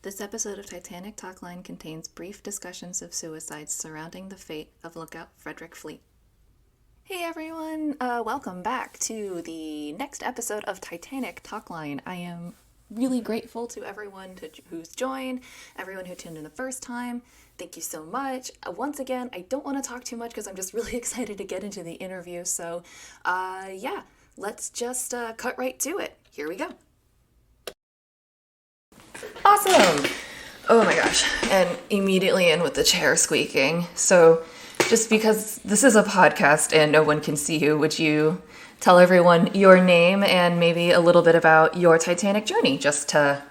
This episode of Titanic Talkline contains brief discussions of suicides surrounding the fate of Lookout Frederick Fleet. Hey everyone, welcome back to the next episode of Titanic Talkline. I am really grateful to everyone who's joined, everyone who tuned in the first time. Thank you so much. Once again, I don't want to talk too much because I'm just really excited to get into the interview. So, let's just cut right to it. Here we go. Awesome! Oh my gosh. And immediately in with the chair squeaking. So just because this is a podcast and no one can see you, would you tell everyone your name and maybe a little bit about your Titanic journey, just to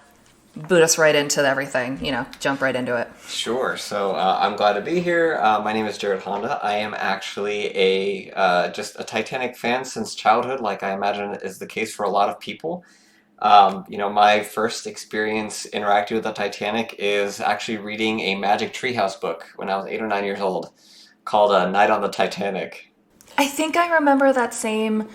boot us right into everything, jump right into it? Sure. So I'm glad to be here. My name is Jared Honda. I am actually just a Titanic fan since childhood, like I imagine is the case for a lot of people. My first experience interacting with the Titanic is actually reading a Magic Treehouse book when I was 8 or 9 years old called Night on the Titanic. I think I remember that same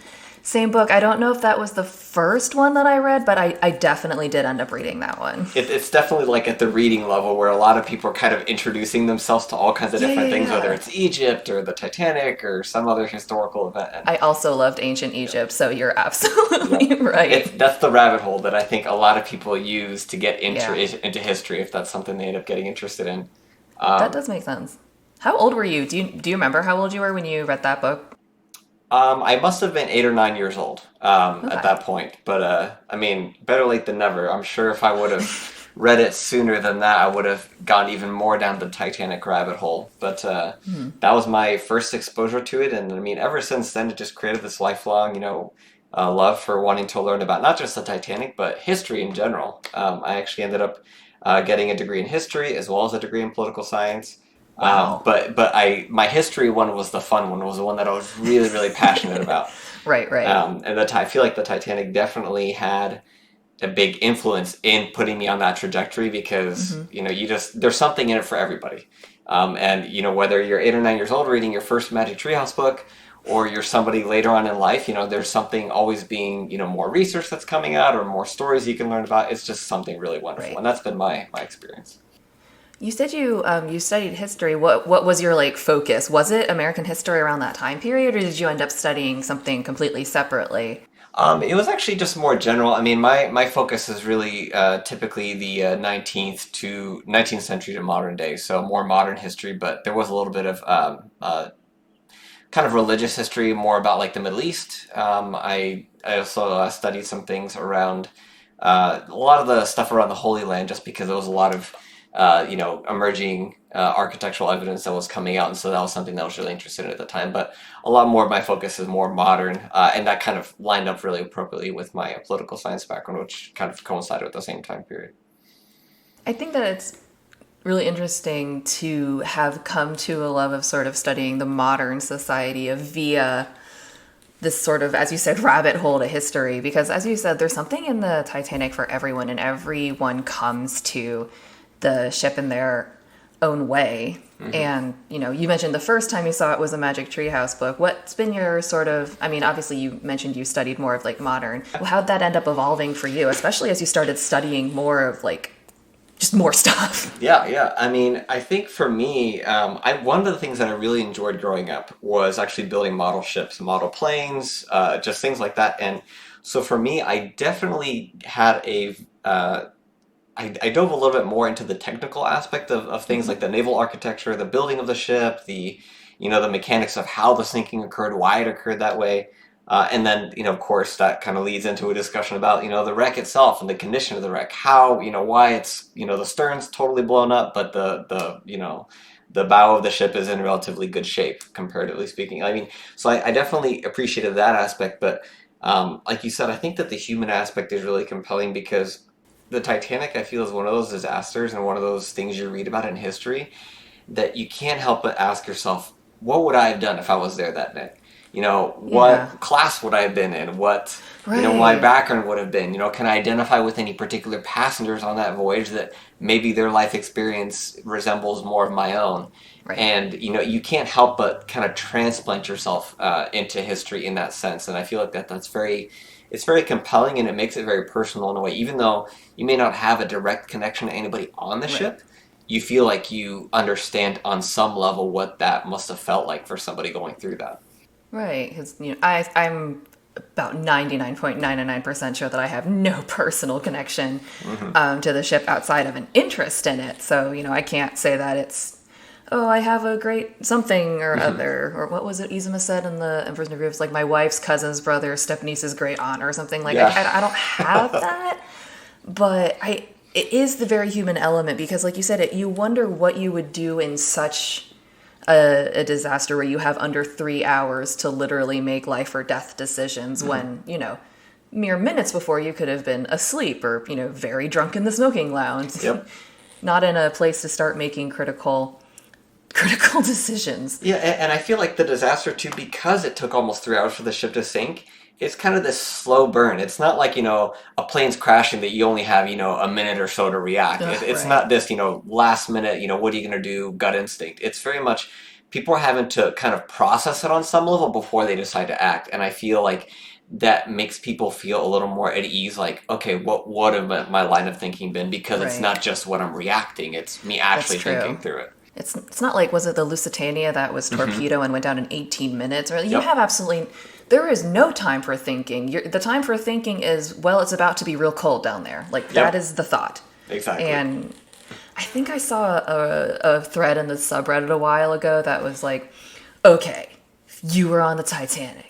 book. I don't know if that was the first one that I read, but I definitely did end up reading that one. It's definitely like at the reading level where a lot of people are kind of introducing themselves to all kinds of different things, whether it's Egypt or the Titanic or some other historical event. I also loved ancient Egypt, so you're absolutely right. That's the rabbit hole that I think a lot of people use to get into history, if that's something they end up getting interested in. That does make sense. How old were you? Do you remember how old you were when you read that book? I must have been 8 or 9 years old at that point. But, better late than never. I'm sure if I would have read it sooner than that, I would have gone even more down the Titanic rabbit hole. But that was my first exposure to it. And, ever since then, it just created this lifelong, love for wanting to learn about not just the Titanic, but history in general. I actually ended up getting a degree in history as well as a degree in political science. Wow. But my history one was the fun one, was the one that I was really, really passionate about. Right. And I feel like the Titanic definitely had a big influence in putting me on that trajectory because, there's something in it for everybody. Whether you're 8 or 9 years old reading your first Magic Treehouse book, or you're somebody later on in life, there's something always being, more research that's coming out or more stories you can learn about. It's just something really wonderful. Right. And that's been my experience. You said you studied history. What was your focus? Was it American history around that time period, or did you end up studying something completely separately? It was actually just more general. My focus is really typically the 19th century to modern day, so more modern history. But there was a little bit of kind of religious history, more about like the Middle East. I also studied some things around a lot of the stuff around the Holy Land, just because there was a lot of emerging architectural evidence that was coming out, and so that was something that I was really interested in at the time. But a lot more of my focus is more modern, and that kind of lined up really appropriately with my political science background, which kind of coincided with the same time period. I think that it's really interesting to have come to a love of sort of studying the modern society via this sort of, as you said, rabbit hole to history, because as you said, there's something in the Titanic for everyone, and everyone comes to the ship in their own way. Mm-hmm. And, you mentioned the first time you saw it was a Magic Treehouse book. What's been your sort of, obviously you mentioned you studied more of modern. How'd that end up evolving for you, especially as you started studying more of just more stuff? Yeah. I think for me, one of the things that I really enjoyed growing up was actually building model ships, model planes, just things like that. And so for me, I definitely had I dove a little bit more into the technical aspect of things like the naval architecture, the building of the ship, the mechanics of how the sinking occurred, why it occurred that way. And then, of course, that kind of leads into a discussion about, the wreck itself and the condition of the wreck, how, why it's, the stern's totally blown up, but the bow of the ship is in relatively good shape, comparatively speaking. So I definitely appreciated that aspect. But like you said, I think that the human aspect is really compelling because the Titanic, I feel, is one of those disasters and one of those things you read about in history that you can't help but ask yourself, what would I have done if I was there that day? What class would I have been in? What, my background would have been? Can I identify with any particular passengers on that voyage that maybe their life experience resembles more of my own? Right. And, you can't help but kind of transplant yourself into history in that sense. And I feel like that's very it's very compelling and it makes it very personal in a way. Even though you may not have a direct connection to anybody on the Right. ship, you feel like you understand on some level what that must have felt like for somebody going through that. Right, because I'm about 99.99% sure that I have no personal connection to the ship outside of an interest in it. So, I can't say that it's, oh, I have a great something or other, or what was it Izuma said in the Emperor's New Groove? It's like my wife's cousin's brother, step-niece's great aunt or something. Like, Yeah. I don't have that, but it is the very human element because, like you said, you wonder what you would do in such a disaster where you have under 3 hours to literally make life or death decisions when, mere minutes before you could have been asleep or, very drunk in the smoking lounge. Yep. Not in a place to start making critical decisions. Yeah, and I feel like the disaster too, because it took almost 3 hours for the ship to sink, it's kind of this slow burn. It's not like, a plane's crashing that you only have, a minute or so to react. It's Right. not this, last minute, what are you going to do, gut instinct. It's very much people are having to kind of process it on some level before they decide to act. And I feel like that makes people feel a little more at ease, like, okay, what have my line of thinking been? Because it's Right. not just what I'm reacting, it's me That's actually true. thinking through it. It's not like, was it the Lusitania that was torpedo and went down in 18 minutes? Or you Yep. have absolutely, there is no time for thinking. The time for thinking is, well, it's about to be real cold down there. Like, that is the thought. Exactly. And I think I saw a thread in the subreddit a while ago that was like, okay, you were on the Titanic.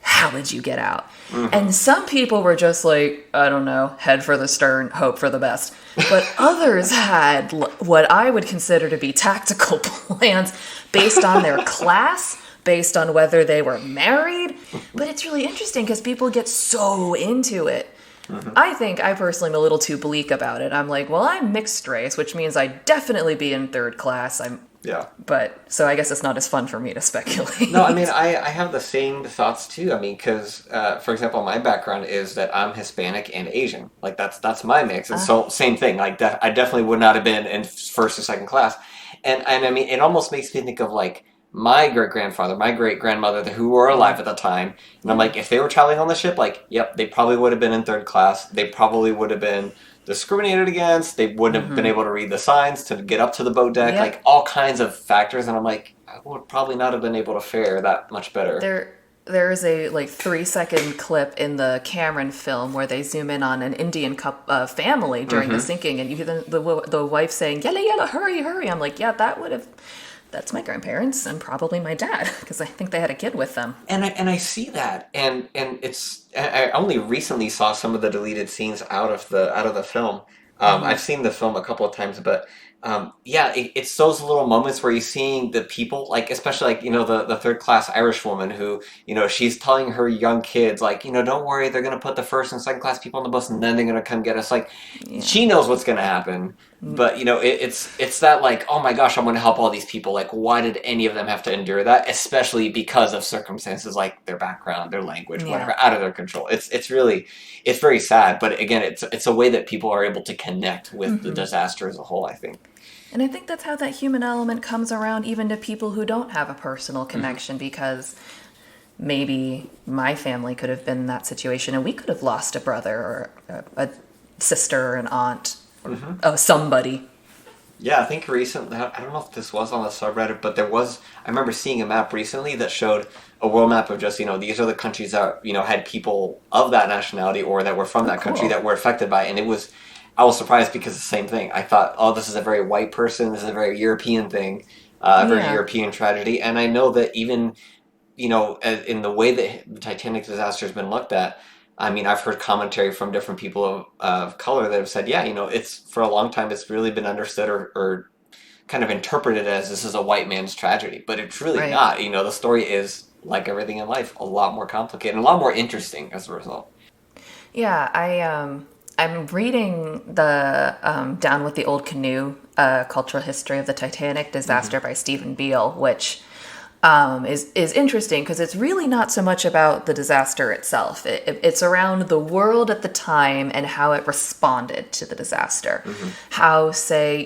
How did you get out? And some people were just like, I don't know, head for the stern, hope for the best. But others had what I would consider to be tactical plans based on their class, based on whether they were married. But it's really interesting because people get so into it. I personally am a little too bleak about it. I'm like, well, I'm mixed race, which means I'd definitely be in third class. Yeah. But so I guess it's not as fun for me to speculate. No, I mean, I have the same thoughts too. I mean, because for example, my background is that I'm Hispanic and Asian. Like that's my mix, and so same thing. Like I definitely would not have been in first or second class, and I mean, it almost makes me think of like my great grandfather, my great grandmother, who were alive at the time, and I'm like, if they were traveling on the ship, like, yep, they probably would have been in third class. They probably would have been discriminated against. They wouldn't have been able to read the signs to get up to the boat deck. Yep. Like all kinds of factors, and I'm like, I would probably not have been able to fare that much better. There is a like 3 second clip in the Cameron film where they zoom in on an Indian family during the sinking, and you hear the wife saying "Yella yella, hurry hurry." I'm like, yeah, that's my grandparents and probably my dad because I think they had a kid with them. And I see that, and it's I only recently saw some of the deleted scenes out of the film. I've seen the film a couple of times, but yeah, it's those little moments where you're seeing the people, like especially like the third class Irish woman who she's telling her young kids like don't worry, they're gonna put the first and second class people on the bus and then they're gonna come get us. Like she knows what's gonna happen, but it's that like, oh my gosh, I'm gonna help all these people. Like why did any of them have to endure that? Especially because of circumstances like their background, their language, whatever, out of their control. It's very sad, but again, it's a way that people are able to connect with the disaster as a whole, I think. And I think that's how that human element comes around even to people who don't have a personal connection because maybe my family could have been in that situation and we could have lost a brother or a sister or an aunt or somebody. Yeah, I think recently, I don't know if this was on the subreddit, but I remember seeing a map recently that showed a world map of just, these are the countries that, had people of that nationality or that were from that country that were affected by it. And I was surprised because the same thing. I thought, oh, this is a very white person, this is a very European thing, a very European tragedy. And I know that even, in the way that the Titanic disaster has been looked at, I mean, I've heard commentary from different people of color that have said, yeah, it's for a long time, it's really been understood or kind of interpreted as this is a white man's tragedy. But it's really not. The story is, like everything in life, a lot more complicated and a lot more interesting as a result. Yeah, I'm reading the Down with the Old Canoe, Cultural History of the Titanic Disaster by Stephen Beale, which is interesting because it's really not so much about the disaster itself. It's around the world at the time and how it responded to the disaster. How, say,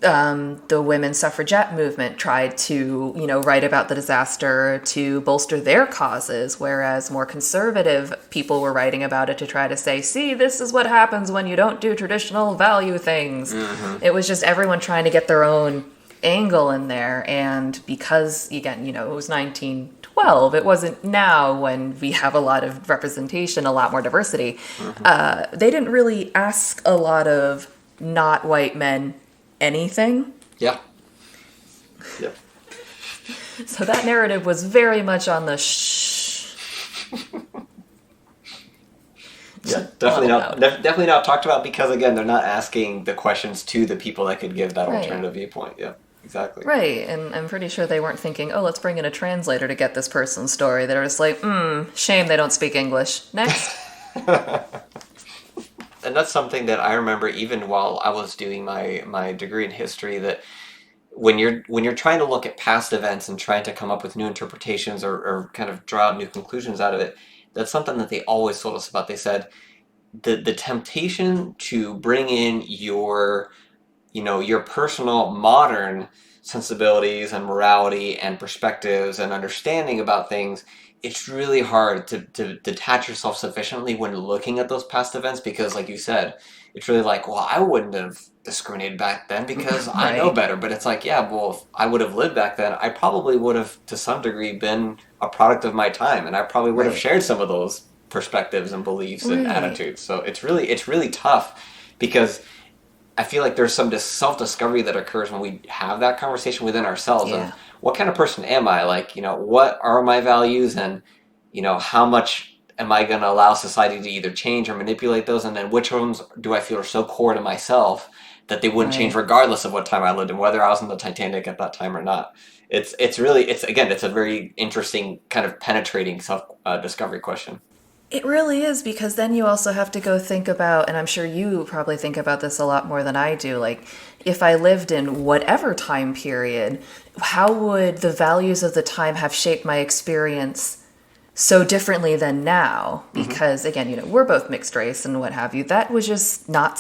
the women's suffragette movement tried to, write about the disaster to bolster their causes, whereas more conservative people were writing about it to try to say, see, this is what happens when you don't do traditional value things. Mm-hmm. It was just everyone trying to get their own angle in there. And because, again, it was 1912, it wasn't now when we have a lot of representation, a lot more diversity. They didn't really ask a lot of not white men anything. Yeah. Yep. So that narrative was very much on the shh. Yeah, definitely not talked about because again, they're not asking the questions to the people that could give that alternative viewpoint. Yeah, exactly. Right, and I'm pretty sure they weren't thinking, oh, let's bring in a translator to get this person's story. They're just like, shame they don't speak English. Next. And that's something that I remember even while I was doing my degree in history, that when you're trying to look at past events and trying to come up with new interpretations or kind of draw out new conclusions out of it, that's something that they always told us about. They said the temptation to bring in your personal modern sensibilities and morality and perspectives and understanding about things, it's really hard to detach yourself sufficiently when looking at those past events because, like you said, it's really like, well, I wouldn't have discriminated back then because I know better. But it's like, yeah, well, if I would have lived back then, I probably would have, to some degree, been a product of my time, and I probably would have shared some of those perspectives and beliefs and attitudes. So it's really tough because I feel like there's some self-discovery that occurs when we have that conversation within ourselves of what kind of person am I? Like, what are my values and, how much am I going to allow society to either change or manipulate those? And then which ones do I feel are so core to myself that they wouldn't change regardless of what time I lived in, whether I was in the Titanic at that time or not? It's a very interesting kind of penetrating self-discovery question. It really is, because then you also have to go think about, and I'm sure you probably think about this a lot more than I do, like, if I lived in whatever time period, how would the values of the time have shaped my experience so differently than now? Because, again, we're both mixed race and what have you. That was just not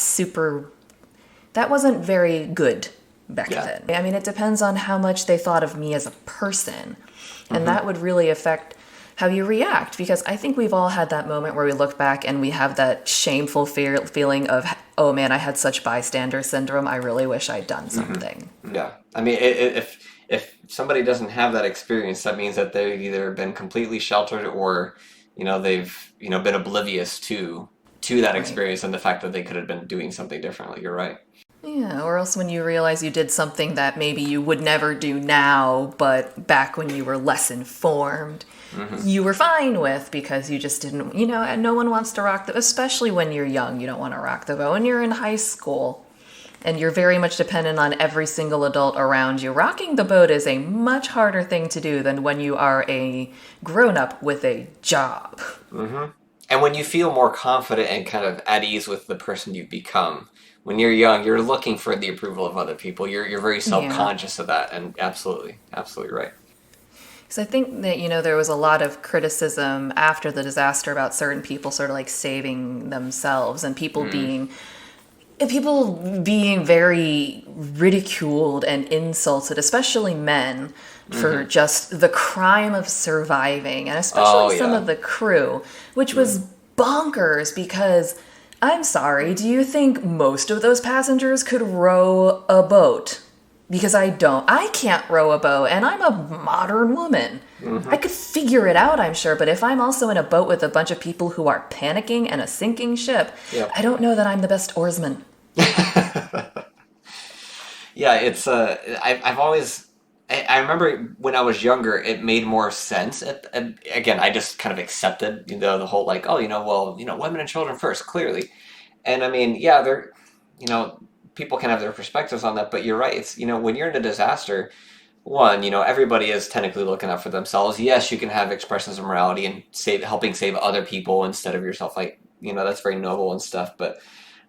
that wasn't very good back then. I mean, it depends on how much they thought of me as a person. And that would really affect how you react, because I think we've all had that moment where we look back and we have that shameful feeling of, oh man, I had such bystander syndrome. I really wish I'd done something. Yeah. I mean, if somebody doesn't have that experience, that means that they've either been completely sheltered or, they've, been oblivious to that experience and the fact that they could have been doing something differently. You're right. Yeah, or else when you realize you did something that maybe you would never do now, but back when you were less informed, you were fine with, because you just didn't, and no one wants to rock the, especially when you're young, you don't want to rock the boat. When you're in high school and you're very much dependent on every single adult around you, rocking the boat is a much harder thing to do than when you are a grown-up with a job. And when you feel more confident and kind of at ease with the person you've become. When you're young, you're looking for the approval of other people. You're very self-conscious of that, and absolutely right. Because I think that, there was a lot of criticism after the disaster about certain people sort of like saving themselves, and people being very ridiculed and insulted, especially men, for just the crime of surviving, and especially some of the crew, which was bonkers because, I'm sorry, do you think most of those passengers could row a boat? Because I can't row a boat, and I'm a modern woman. I could figure it out, I'm sure, but if I'm also in a boat with a bunch of people who are panicking and a sinking ship, I don't know that I'm the best oarsman. Yeah, it's I've always I remember when I was younger, it made more sense. Again, I just kind of accepted the whole like, oh, women and children first, clearly. And I mean, yeah, they're people can have their perspectives on that, but you're right. It's when you're in a disaster, one, everybody is technically looking out for themselves. Yes, you can have expressions of morality and helping save other people instead of yourself. Like that's very noble and stuff, but.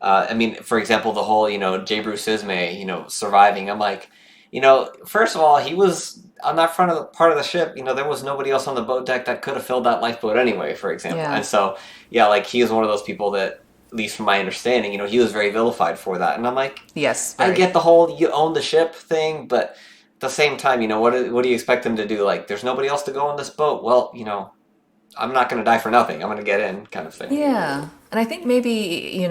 I mean, for example, the whole, J. Bruce Ismay, surviving. I'm like, first of all, he was on that part of the ship. There was nobody else on the boat deck that could have filled that lifeboat anyway, for example. Yeah. And so, yeah, like he is one of those people that at least from my understanding, he was very vilified for that. And I'm like, Yes, I very. get the whole you own the ship thing, but at the same time, what do you expect them to do? Like, there's nobody else to go on this boat. Well, I'm not going to die for nothing. I'm going to get in, kind of thing. Yeah. And I think maybe,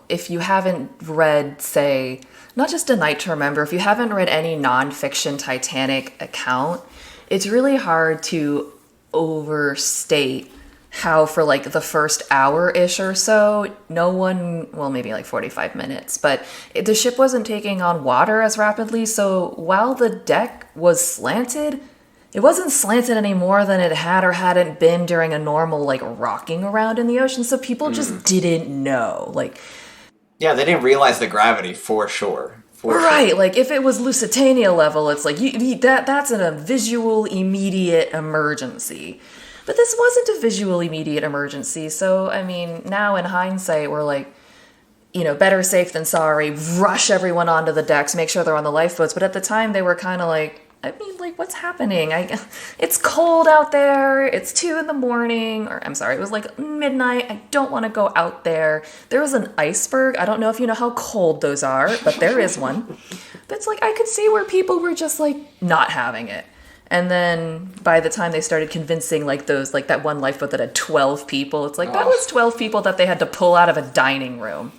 if you haven't read, say, not just A Night to Remember, if you haven't read any nonfiction Titanic account, it's really hard to overstate how for like the first hour-ish or so, no one, well, maybe like 45 minutes, but the ship wasn't taking on water as rapidly. So while the deck was slanted, it wasn't slanted any more than it had or hadn't been during a normal, like, rocking around in the ocean. So people just didn't know. Like, Yeah, they didn't realize the gravity for sure. For right, sure. like, if it was Lusitania level, it's like, that's a visual, immediate emergency. But this wasn't a visual, immediate emergency. So, I mean, now in hindsight, we're like, better safe than sorry. Rush everyone onto the decks, make sure they're on the lifeboats. But at the time, they were kind of like, I mean, like, what's happening? It's cold out there. It's 2 a.m, or I'm sorry, it was like midnight. I don't want to go out there. There was an iceberg. I don't know if you know how cold those are, but there is one. But it's like I could see where people were just like not having it. And then by the time they started convincing like those, like that one lifeboat that had 12 people, it's like that was 12 people that they had to pull out of a dining room.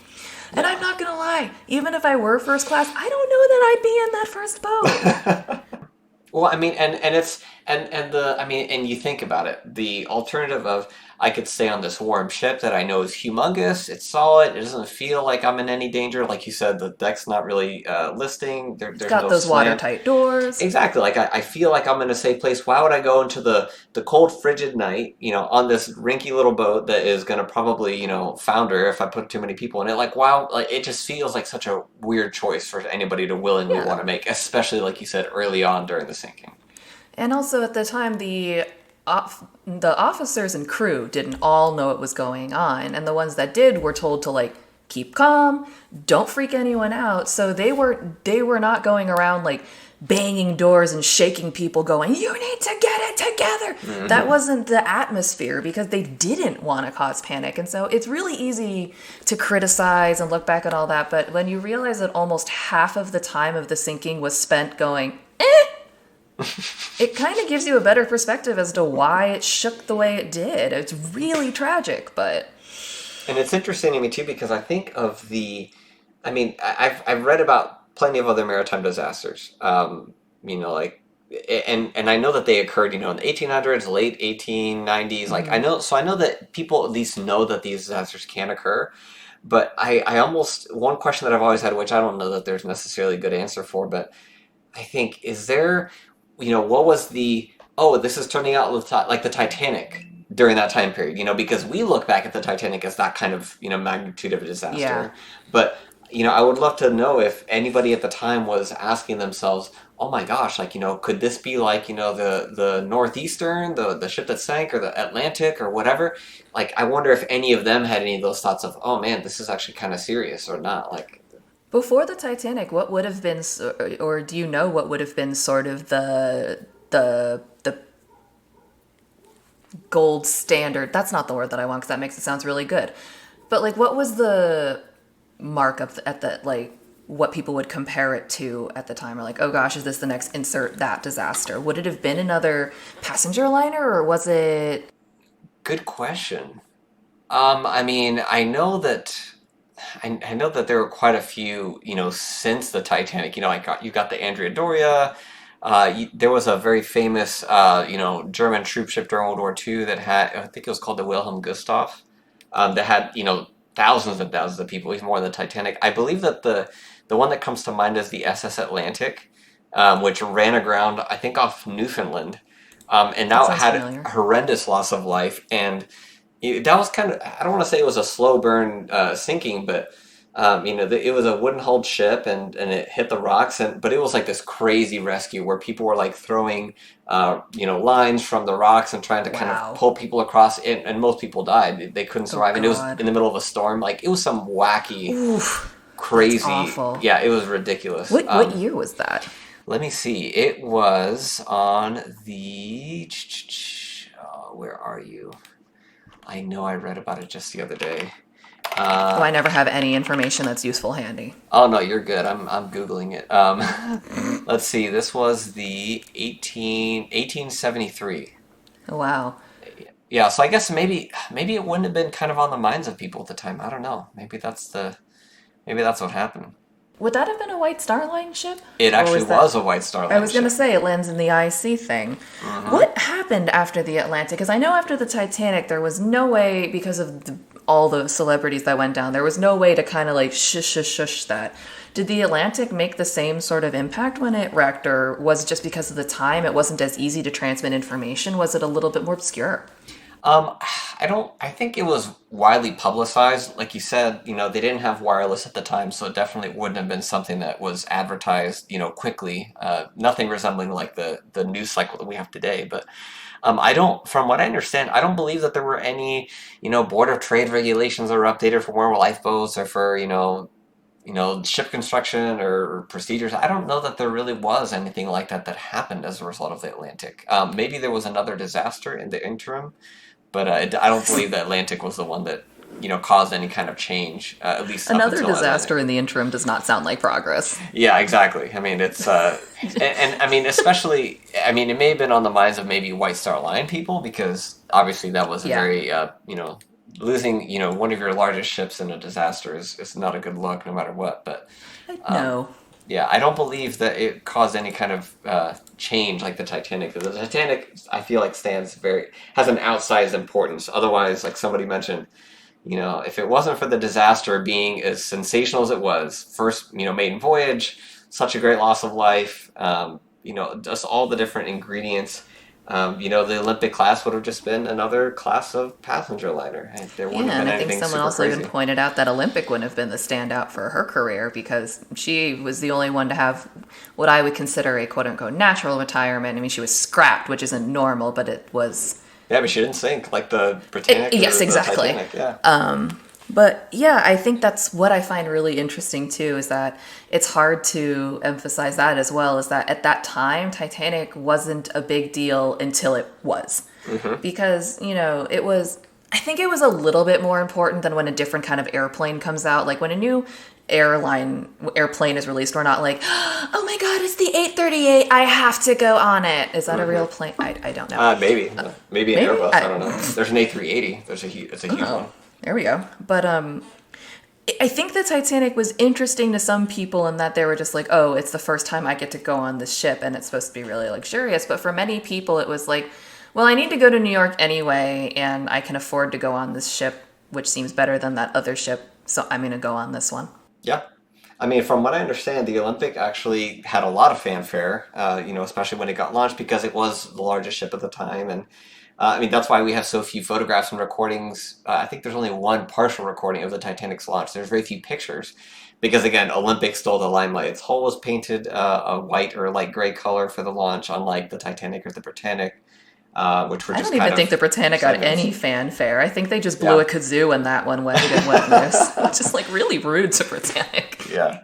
And I'm not going to lie, even if I were first class, I don't know that I'd be in that first boat. Well, I mean, and it's and the I mean, and you think about it, the alternative of I could stay on this warm ship that I know is humongous, it's solid, it doesn't feel like I'm in any danger. Like you said, the deck's not really listing. It's There's got no those slant. watertight doors. Exactly. Like I feel like I'm in a safe place. Why would I go into the cold, frigid night, on this rinky little boat that is going to probably, founder if I put too many people in it? Like, wow, like it just feels like such a weird choice for anybody to willingly Yeah. want to make, especially like you said early on during the sinking. And also at the time, the officers and crew didn't all know what was going on, and the ones that did were told to like keep calm, don't freak anyone out. So they were not going around like banging doors and shaking people, going, "You need to get it together." That wasn't the atmosphere because they didn't want to cause panic. And so it's really easy to criticize and look back at all that, but when you realize that almost half of the time of the sinking was spent going, it kind of gives you a better perspective as to why it shook the way it did. It's really tragic, but And it's interesting to me too because I think of I mean, I've read about plenty of other maritime disasters. Like, and I know that they occurred, in the 1800s, late 1890s. Like I know that people at least know that these disasters can occur. But I almost one question that I've always had, which I don't know that there's necessarily a good answer for, but I think is there, what was this is turning out like the Titanic during that time period, because we look back at the Titanic as that kind of, magnitude of a disaster. yeah. But, I would love to know if anybody at the time was asking themselves, oh my gosh, like, could this be like, the Northeastern, the ship that sank, or the Atlantic, or whatever? Like, I wonder if any of them had any of those thoughts of, oh man, this is actually kind of serious or not. Like, Before the Titanic, what would have been, or do you know what would have been sort of the gold standard? That's not the word that I want because that makes it sounds really good. But like, what was the mark of at the like what people would compare it to at the time? Or like, oh gosh, is this the next insert that disaster? Would it have been another passenger liner, or was it? good question. I mean, I know that there were quite a few, since the Titanic. You got the Andrea Doria. There was a very famous, German troop ship during World War II that had, I think it was called the Wilhelm Gustave, that had, thousands and thousands of people, even more than the Titanic. I believe that the one that comes to mind is the SS Atlantic, which ran aground, I think, off Newfoundland, and That now it sounds had familiar. a horrendous loss of life. And that was kind of, I don't want to say it was a slow burn sinking, but it was a wooden hulled ship, and it hit the rocks, but it was like this crazy rescue where people were like throwing lines from the rocks and trying to kind of Wow. pull people across it, and most people died. They couldn't Oh survive, and it was God. in the middle of a storm. Like, it was some wacky, Oof. That's crazy, awful. yeah, it was ridiculous. What year was that? Let me see. It was on the where are you? I know I read about it just the other day. Oh, I never have any information that's useful handy. Oh no, you're good. I'm Googling it. Let's see. This was the 1873. Oh, wow. Yeah, so I guess maybe it wouldn't have been kind of on the minds of people at the time. I don't know. Maybe that's what happened. Would that have been a White Star Line ship? It Or actually was that... was a White Star I Line was going to ship. say it lands in the IC thing. What happened after the Atlantic? Because I know after the Titanic, there was no way, because of all the celebrities that went down, there was no way to kind of like shush that. Did the Atlantic make the same sort of impact when it wrecked, or was it just because of the time it wasn't as easy to transmit information? Was it a little bit more obscure? Um, I think it was widely publicized. Like you said, they didn't have wireless at the time, so it definitely wouldn't have been something that was advertised, quickly. Nothing resembling like the news cycle that we have today. But from what I understand, I don't believe that there were any, Board of Trade regulations that were updated for more lifeboats or for, ship construction or procedures. I don't know that there really was anything like that that happened as a result of the Atlantic. Maybe there was another disaster in the interim, but I don't believe the Atlantic was the one that caused any kind of change. At least up Another until disaster Atlantic. in the interim does not sound like progress. Yeah, exactly. I mean, it's and I mean, especially, I mean, it may have been on the minds of maybe White Star Line people because obviously that was a Yeah. very losing one of your largest ships in a disaster is not a good look no matter what. But No. yeah, I don't believe that it caused any kind of change like the Titanic. The Titanic, I feel like, has an outsized importance. Otherwise, like somebody mentioned, if it wasn't for the disaster being as sensational as it was, first, maiden voyage, such a great loss of life, just all the different ingredients. The Olympic class would have just been another class of passenger liner. And there wouldn't Yeah, have and been I think anything someone super also crazy. even pointed out that Olympic wouldn't have been the standout for her career because she was the only one to have what I would consider a quote unquote natural retirement. I mean, she was scrapped, which isn't normal, but it was. Yeah, but she didn't sink like the Britannic or Yes, the exactly. Titanic. Yeah. But yeah, I think that's what I find really interesting too is that it's hard to emphasize that as well, is that at that time, Titanic wasn't a big deal until it was. Because, I think it was a little bit more important than when a different kind of airplane comes out. Like when a new airplane is released, we're not like, oh my God, it's the 838. I have to go on it. Is that a real plane? I don't know. Maybe an maybe? Airbus. I don't know. There's an A380. It's a huge one. There we go. But I think the Titanic was interesting to some people in that they were just like, oh, it's the first time I get to go on this ship and it's supposed to be really luxurious. But for many people, it was like, well, I need to go to New York anyway, and I can afford to go on this ship, which seems better than that other ship. So I'm going to go on this one. Yeah. I mean, from what I understand, the Olympic actually had a lot of fanfare, especially when it got launched because it was the largest ship at the time. And I mean, that's why we have so few photographs and recordings. I think there's only one partial recording of the Titanic's launch. There's very few pictures because, again, Olympic stole the limelight. Its hull was painted a white or light gray color for the launch, unlike the Titanic or the Britannic, which were I just don't even think the Britannic got segments. any fanfare. I think they just blew a kazoo when that one went in wet news. Just like really rude to Britannic. Yeah.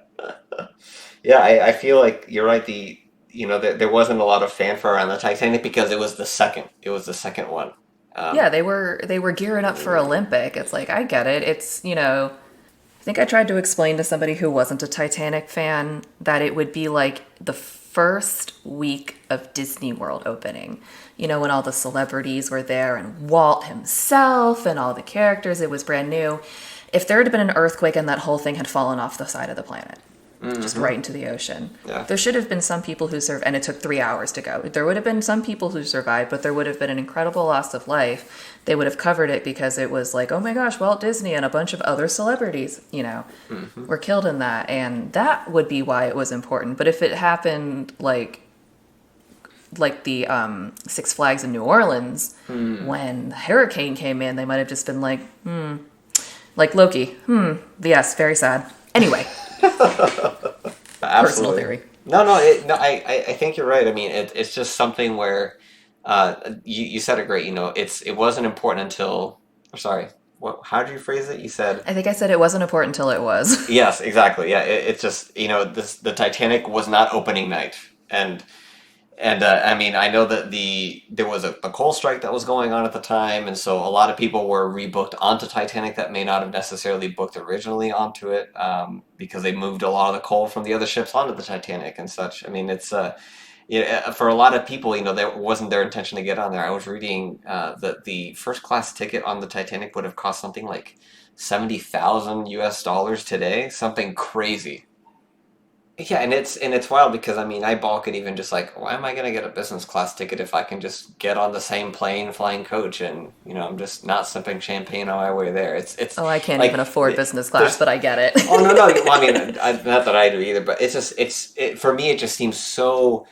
Yeah, I feel like you're right. There wasn't a lot of fanfare around the Titanic because it was the second. It was the second one. Yeah, they were gearing up for Olympic. It's like, I get it. It's, I think I tried to explain to somebody who wasn't a Titanic fan that it would be like the first week of Disney World opening. When all the celebrities were there and Walt himself and all the characters, it was brand new. If there had been an earthquake and that whole thing had fallen off the side of the planet, just right into the ocean. Yeah. There should have been some people who survived, and it took 3 hours to go. There would have been some people who survived, but there would have been an incredible loss of life. They would have covered it because it was like, oh my gosh, Walt Disney and a bunch of other celebrities, were killed in that. And that would be why it was important. But if it happened like the Six Flags in New Orleans, when the hurricane came in, they might have just been like, like Loki. Yes, very sad. Anyway. Personal theory. No, I think you're right. I mean, it's just something where you said it great. It wasn't important until. Sorry, how did you phrase it? You said. I think I said it wasn't important until it was. Yes, exactly. Yeah, it's just the Titanic was not opening night, and And I mean, I know that there was a coal strike that was going on at the time, and so a lot of people were rebooked onto Titanic that may not have necessarily booked originally onto it, because they moved a lot of the coal from the other ships onto the Titanic and such. I mean, it's yeah, for a lot of people, that wasn't their intention to get on there. I was reading that the first class ticket on the Titanic would have cost something like 70,000 US dollars today, something crazy. Yeah, and it's wild because I mean I balk at even just like why am I gonna get a business class ticket if I can just get on the same plane flying coach and I'm just not sipping champagne on my way there. It's Oh, I can't even like afford business class, there's but I get it. oh no no well, I mean not that I do either, but it's just for me it just seems so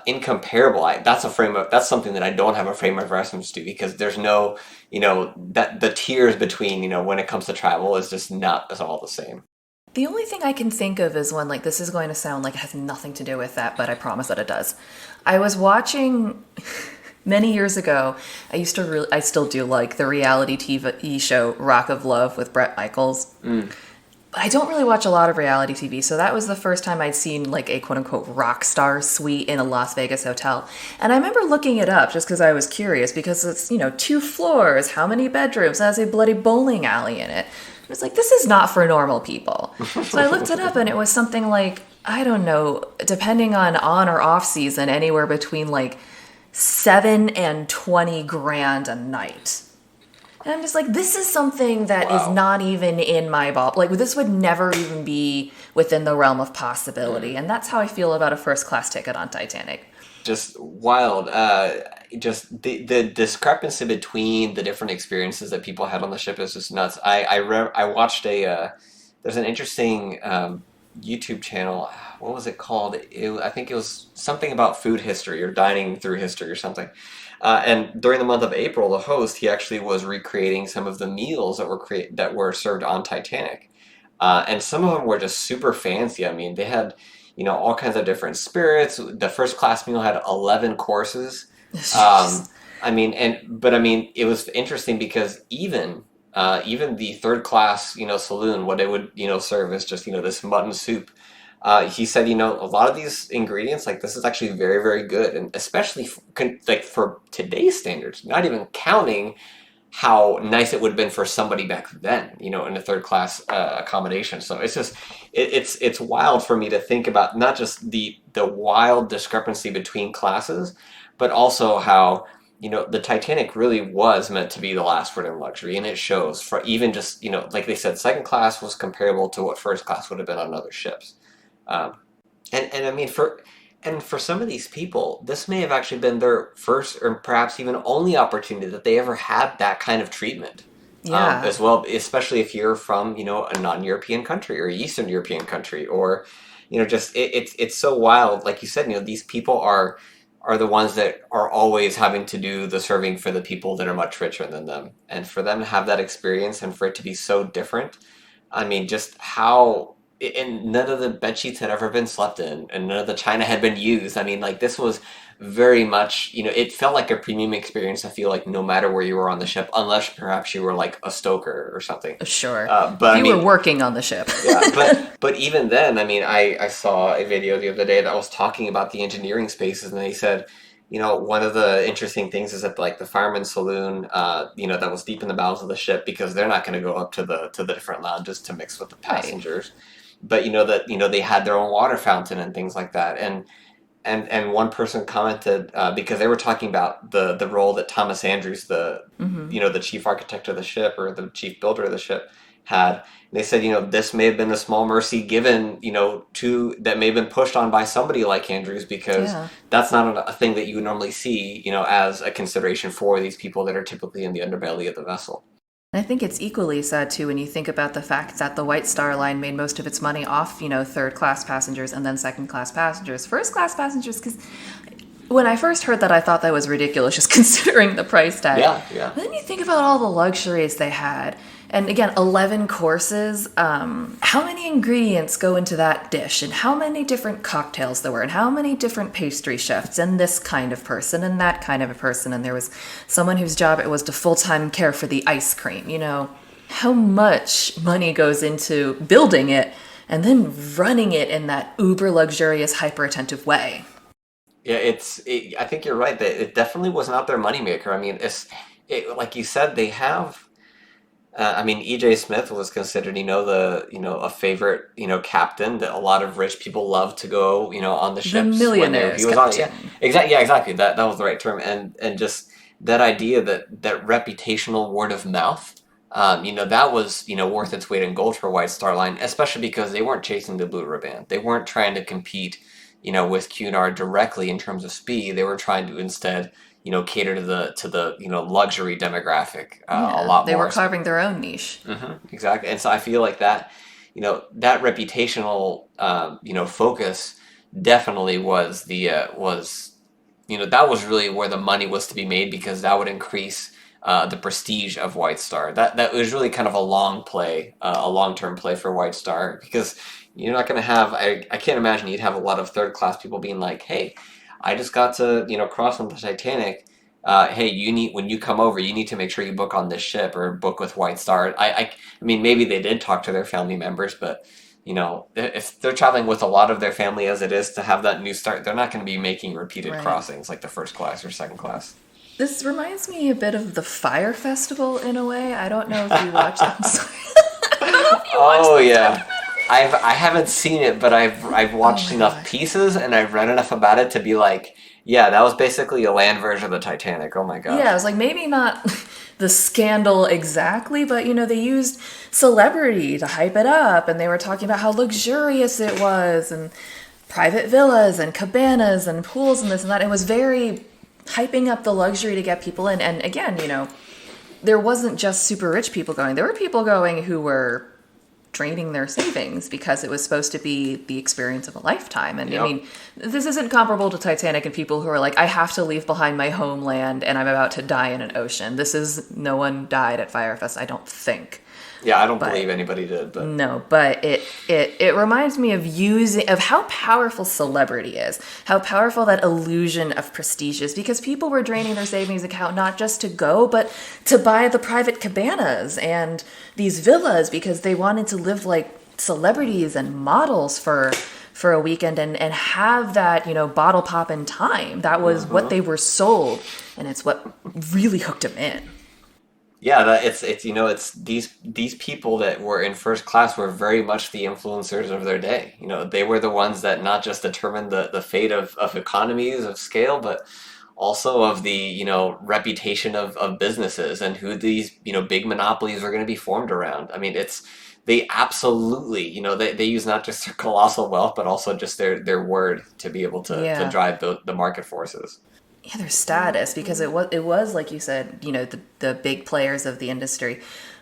incomparable. That's something that I don't have a frame of reference to because there's no that the tiers between when it comes to travel is just not at all the same. The only thing I can think of is when, like, this is going to sound like it has nothing to do with that, but I promise that it does. I was watching many years ago. I still do like the reality TV show Rock of Love with Bret Michaels. But I don't really watch a lot of reality TV, so that was the first time I'd seen like a quote unquote rock star suite in a Las Vegas hotel. And I remember looking it up just because I was curious because it's, 2 floors, how many bedrooms, it has a bloody bowling alley in it. I was like, this is not for normal people. So I looked it up and it was something like, I don't know, depending on or off season, anywhere between like 7 and 20 grand a night. And I'm just like, this is something that is Wow. not even in my ball. Like, this would never even be within the realm of possibility. And that's how I feel about a first class ticket on Titanic. Just wild. Just the discrepancy between the different experiences that people had on the ship is just nuts. I watched there's an interesting YouTube channel. What was it called? I think it was something about food history or dining through history or something. And during the month of April, the host he actually was recreating some of the meals that were served on Titanic, and some of them were just super fancy. I mean, they had all kinds of different spirits. The first class meal had 11 courses. Um, I mean, but I mean, it was interesting because even the third class saloon, what they would serve is just this mutton soup. He said, a lot of these ingredients, like this is actually very, very good, and especially like for today's standards, not even counting how nice it would have been for somebody back then, in a third class accommodation. So it's just it's wild for me to think about not just the wild discrepancy between classes, but also how the Titanic really was meant to be the last word in luxury, and it shows for even just like they said, second class was comparable to what first class would have been on other ships. Um, and I mean, for some of these people, this may have actually been their first or perhaps even only opportunity that they ever had that kind of treatment. Yeah. As well, especially if you're from, a non-European country or Eastern European country, or, just it's so wild. Like you said, these people are the ones that are always having to do the serving for the people that are much richer than them, and for them to have that experience and for it to be so different. I mean, just how and none of the bed sheets had ever been slept in, and none of the china had been used. I mean, like this was very much, it felt like a premium experience. I feel like no matter where you were on the ship, unless perhaps you were like a stoker or something. Sure. But If I you were mean, working on the ship. yeah, but even then, I mean, I saw a video the other day that was talking about the engineering spaces, and they said, one of the interesting things is that like the fireman's saloon, that was deep in the bowels of the ship because they're not going to go up to the different lounges to mix with the Right. passengers, but that they had their own water fountain and things like that, and one person commented because they were talking about the role that Thomas Andrews, the chief architect of the ship or the chief builder of the ship, had. And they said, this may have been a small mercy given, to that may have been pushed on by somebody like Andrews because Yeah. that's not a thing that you would normally see, as a consideration for these people that are typically in the underbelly of the vessel. And I think it's equally sad too when you think about the fact that the White Star Line made most of its money off, third class passengers and then second class passengers. First class passengers, because when I first heard that, I thought that was ridiculous, just considering the price tag. Yeah, yeah. But then you think about all the luxuries they had. And again, 11 courses. How many ingredients go into that dish? And how many different cocktails there were? And how many different pastry chefs? And this kind of person and that kind of a person. And there was someone whose job it was to full-time care for the ice cream. How much money goes into building it and then running it in that uber luxurious, hyper attentive way. Yeah, I think you're right that it definitely was not their moneymaker. I mean, like you said, they have. I mean, E.J. Smith was considered, a favorite, captain that a lot of rich people love to go, on the The ships when he millionaire's was on it. Yeah, captain. exactly. Yeah, exactly. That was the right term. And just that idea that reputational word of mouth, that was, worth its weight in gold for White Star Line, especially because they weren't chasing the blue ribbon. They weren't trying to compete, with Cunard directly in terms of speed. They were trying to instead, cater to the luxury demographic a Yeah, lot they were more. carving their own niche. Exactly. And so I feel like that, that reputational, focus definitely that was really where the money was to be made because that would increase the prestige of White Star. That was really kind of a long play, a long term play for White Star because you're not going to have. I can't imagine you'd have a lot of third class people being like, "Hey, I just got to cross on the Titanic. Hey, when you come over, you need to make sure you book on this ship or book with White Star." I mean, maybe they did talk to their family members, but if they're traveling with a lot of their family as it is to have that new start, they're not going to be making repeated Right. crossings like the first class or second class. This reminds me a bit of the Fire Festival in a way. I don't know if you watched that. I don't know if you watched Oh the yeah. documentary. I haven't seen it, but I've Oh watched my enough gosh. pieces and I've read enough about it to be like, yeah, that was basically a land version of the Titanic. Oh my Yeah, it gosh. was like maybe not the scandal exactly, but they used celebrity to hype it up and they were talking about how luxurious it was and private villas and cabanas and pools and this and that. It was very hyping up the luxury to get people in. And again, there wasn't just super rich people going. There were people going who were draining their savings because it was supposed to be the experience of a lifetime. And I Yep. mean, this isn't comparable to Titanic and people who are like, I have to leave behind my homeland and I'm about to die in an ocean. No one died at Firefest, I don't think. Yeah, I don't But believe anybody did, but no, but it reminds me of how powerful celebrity is, how powerful that illusion of prestige is, because people were draining their savings account not just to go, but to buy the private cabanas and these villas because they wanted to live like celebrities and models for a weekend and have that bottle pop in time. That was what they were sold, and it's what really hooked them in. yeah, it's these people that were in first class were very much the influencers of their day. They were the ones that not just determined the fate of economies of scale, but also of the reputation of businesses and who these big monopolies are going to be formed around. I mean, they absolutely they use not just their colossal wealth, but also just their word to be able to Yeah. drive the market forces. Yeah, their status, because it was like you said, the big players of the industry,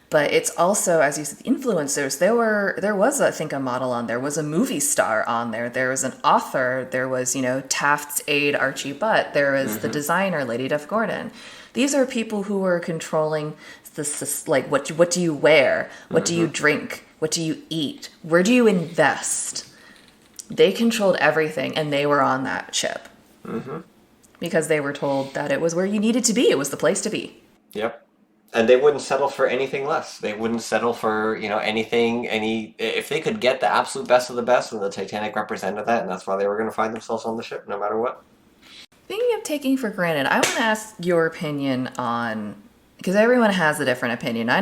but it's also, as you said, the influencers. There was, I think, a model on there, was a movie star on there, there was an author, there was Taft's aide Archie Butt, there was the Hmm. designer Lady Duff Gordon. These are people who were controlling this, like what do you wear, what do you Hmm. drink, what do you eat, where do you invest. They controlled everything, and they were on that ship Hmm. because they were told that it was where you needed to be. It was the place to be. Yep. And they wouldn't settle for anything less. They wouldn't settle for, if they could get the absolute best of the best, then the Titanic represented that, and that's why they were going to find themselves on the ship no matter what. Thinking of taking for granted, I want to ask your opinion on, because everyone has a different opinion. I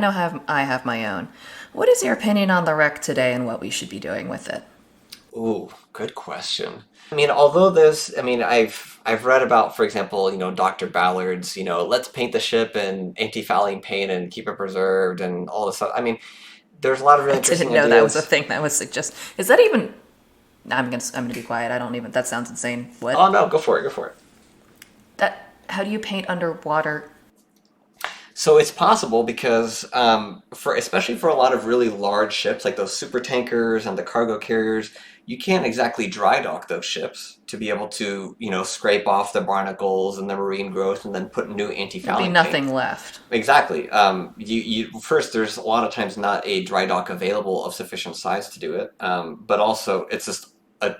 have my own. What is your opinion on the wreck today and what we should be doing with it? Ooh, good question. I mean, although I've read about, for example, Dr. Ballard's, let's paint the ship in anti-fouling paint and keep it preserved and all this stuff. I mean, there's a lot of I really didn't interesting know that was a ideas. thing that was suggest. Is that even? I'm gonna be quiet. I don't even. That sounds insane. Oh What? no, go for it, go for it. That? How do you paint underwater? So it's possible because for especially for a lot of really large ships like those super tankers and the cargo carriers, you can't exactly dry dock those ships to be able to scrape off the barnacles and the marine growth and then put new There'd be anti-fouling paint. nothing left. Exactly. You first, there's a lot of times not a dry dock available of sufficient size to do it, but also it's just a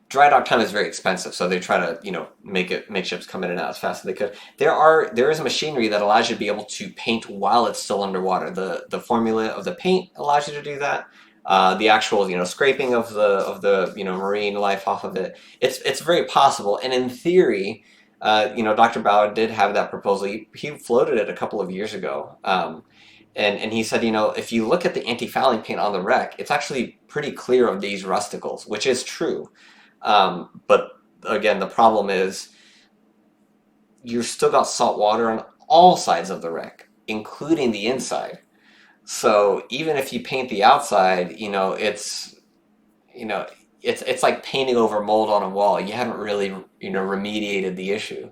dry dock time is very expensive, so they try to make ships come in and out as fast as they could. There is machinery that allows you to be able to paint while it's still underwater. The formula of the paint allows you to do that. the actual scraping of the marine life off of it. It's very possible, and in theory, Dr. Bauer did have that proposal. He floated it a couple of years ago. And he said, if you look at the anti-fouling paint on the wreck, it's actually pretty clear of these rusticles, which is true. But again, the problem is you've still got salt water on all sides of the wreck, including the inside. So even if you paint the outside, it's like painting over mold on a wall. You haven't really, remediated the issue.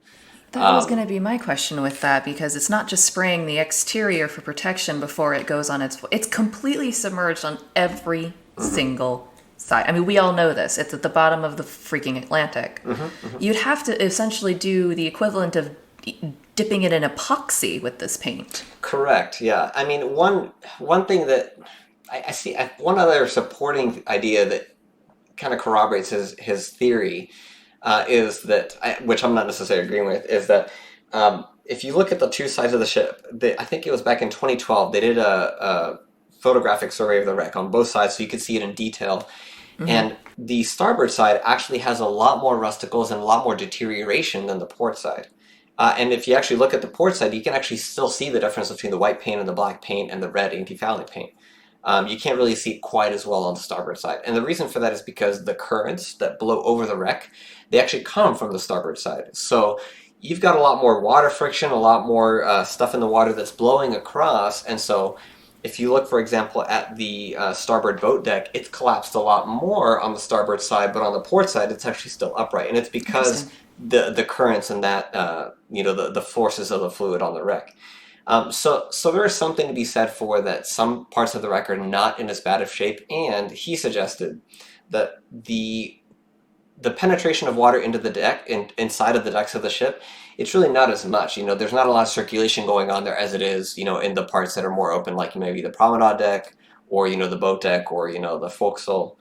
That was going to be my question with that, because it's not just spraying the exterior for protection before it goes on it's completely submerged on every single side. I mean, we all know this. It's at the bottom of the freaking Atlantic. You'd have to essentially do the equivalent of dipping it in epoxy with this paint. Correct. Yeah. I mean, one thing that I see, one other supporting idea that kind of corroborates his theory is that, which I'm not necessarily agreeing with, is that if you look at the two sides of the ship, I think it was back in 2012, they did a photographic survey of the wreck on both sides so you could see it in detail. And the starboard side actually has a lot more rusticles and a lot more deterioration than the port side. And if you actually look at the port side, you can actually still see the difference between the white paint and the black paint and the red anti-fouling paint. You can't really see it quite as well on the starboard side. And the reason for that is because the currents that blow over the wreck, they actually come from the starboard side. So you've got a lot more water friction, a lot more stuff in the water that's blowing across. And so if you look, for example, at the starboard boat deck, it's collapsed a lot more on the starboard side, but on the port side, it's actually still upright. And it's because the currents and that, the forces of the fluid on the wreck. So there is something to be said for that some parts of the wreck are not in as bad of shape, and he suggested that the penetration of water into the deck, inside of the decks of the ship, it's really not as much. There's not a lot of circulation going on there as it is, in the parts that are more open, like maybe the promenade deck, or, the boat deck, or, the forecastle.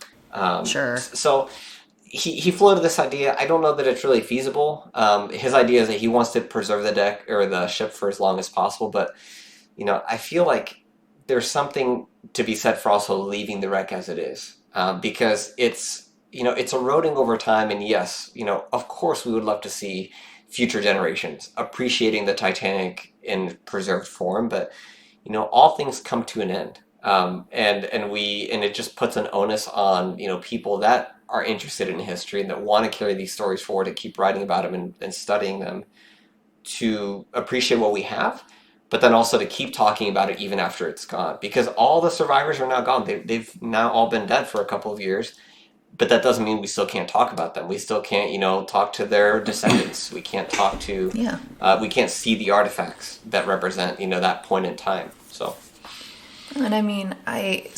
Sure. So he floated this idea. I don't know that it's really feasible. His idea is that he wants to preserve the deck or the ship for as long as possible, but I feel like there's something to be said for also leaving the wreck as it is, because it's eroding over time. And yes, of course we would love to see future generations appreciating the Titanic in preserved form, but all things come to an end, and it just puts an onus on people that are interested in history and that want to carry these stories forward, to keep writing about them and studying them, to appreciate what we have, but then also to keep talking about it even after it's gone, because all the survivors are now gone. They've now all been dead for a couple of years, but that doesn't mean we still can't talk about them. We still can't, talk to their descendants. We can't talk to, we can't see the artifacts that represent, that point in time. So, and I mean, I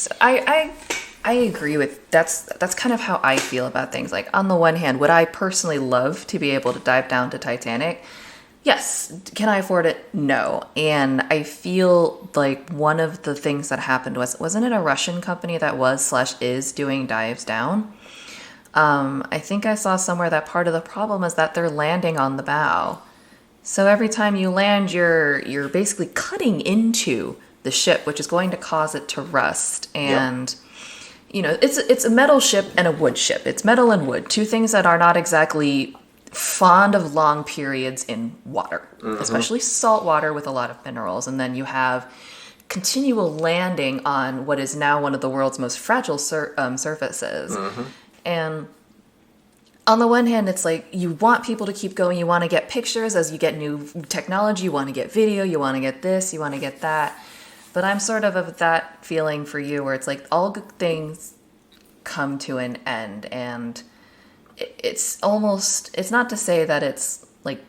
agree with that's kind of how I feel about things. Like, on the one hand, would I personally love to be able to dive down to Titanic? Yes. Can I afford it? No. And I feel like one of the things that happened wasn't it a Russian company that is doing dives down? I think I saw somewhere that part of the problem is that they're landing on the bow. So every time you land, you're basically cutting into the ship, which is going to cause it to rust. And it's a metal ship and a wood ship. It's metal and wood, two things that are not exactly fond of long periods in water, especially salt water with a lot of minerals. And then you have continual landing on what is now one of the world's most fragile surfaces. And on the one hand, it's like you want people to keep going. You want to get pictures as you get new technology. You want to get video. You want to get this. You want to get that. But I'm sort of that feeling for you, where it's like all good things come to an end. And it's not to say that it's like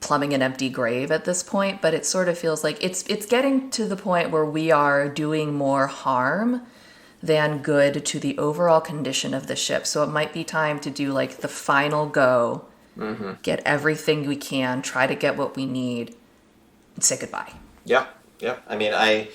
plumbing an empty grave at this point, but it sort of feels like it's getting to the point where we are doing more harm than good to the overall condition of the ship. So it might be time to do like the final go, get everything we can, try to get what we need, and say goodbye. Yeah. I mean, I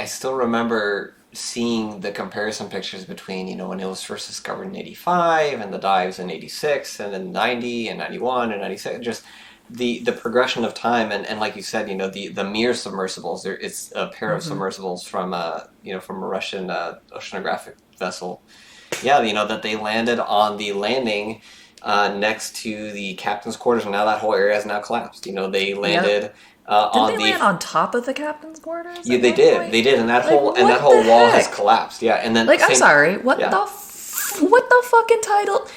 still remember seeing the comparison pictures between, when it was first discovered in 85 and the dives in 86 and then 90 and 91 and 96, just the progression of time and like you said, the Mir submersibles. It's a pair of submersibles from from a Russian oceanographic vessel. Yeah, that they landed on the landing next to the captain's quarters, and now that whole area has now collapsed. They landed. Yep. Didn't On they land on top of the captain's quarters? Yeah, they did. Point? They did, and that like, whole wall has collapsed. Yeah, and then I'm sorry. What the fuck entitled?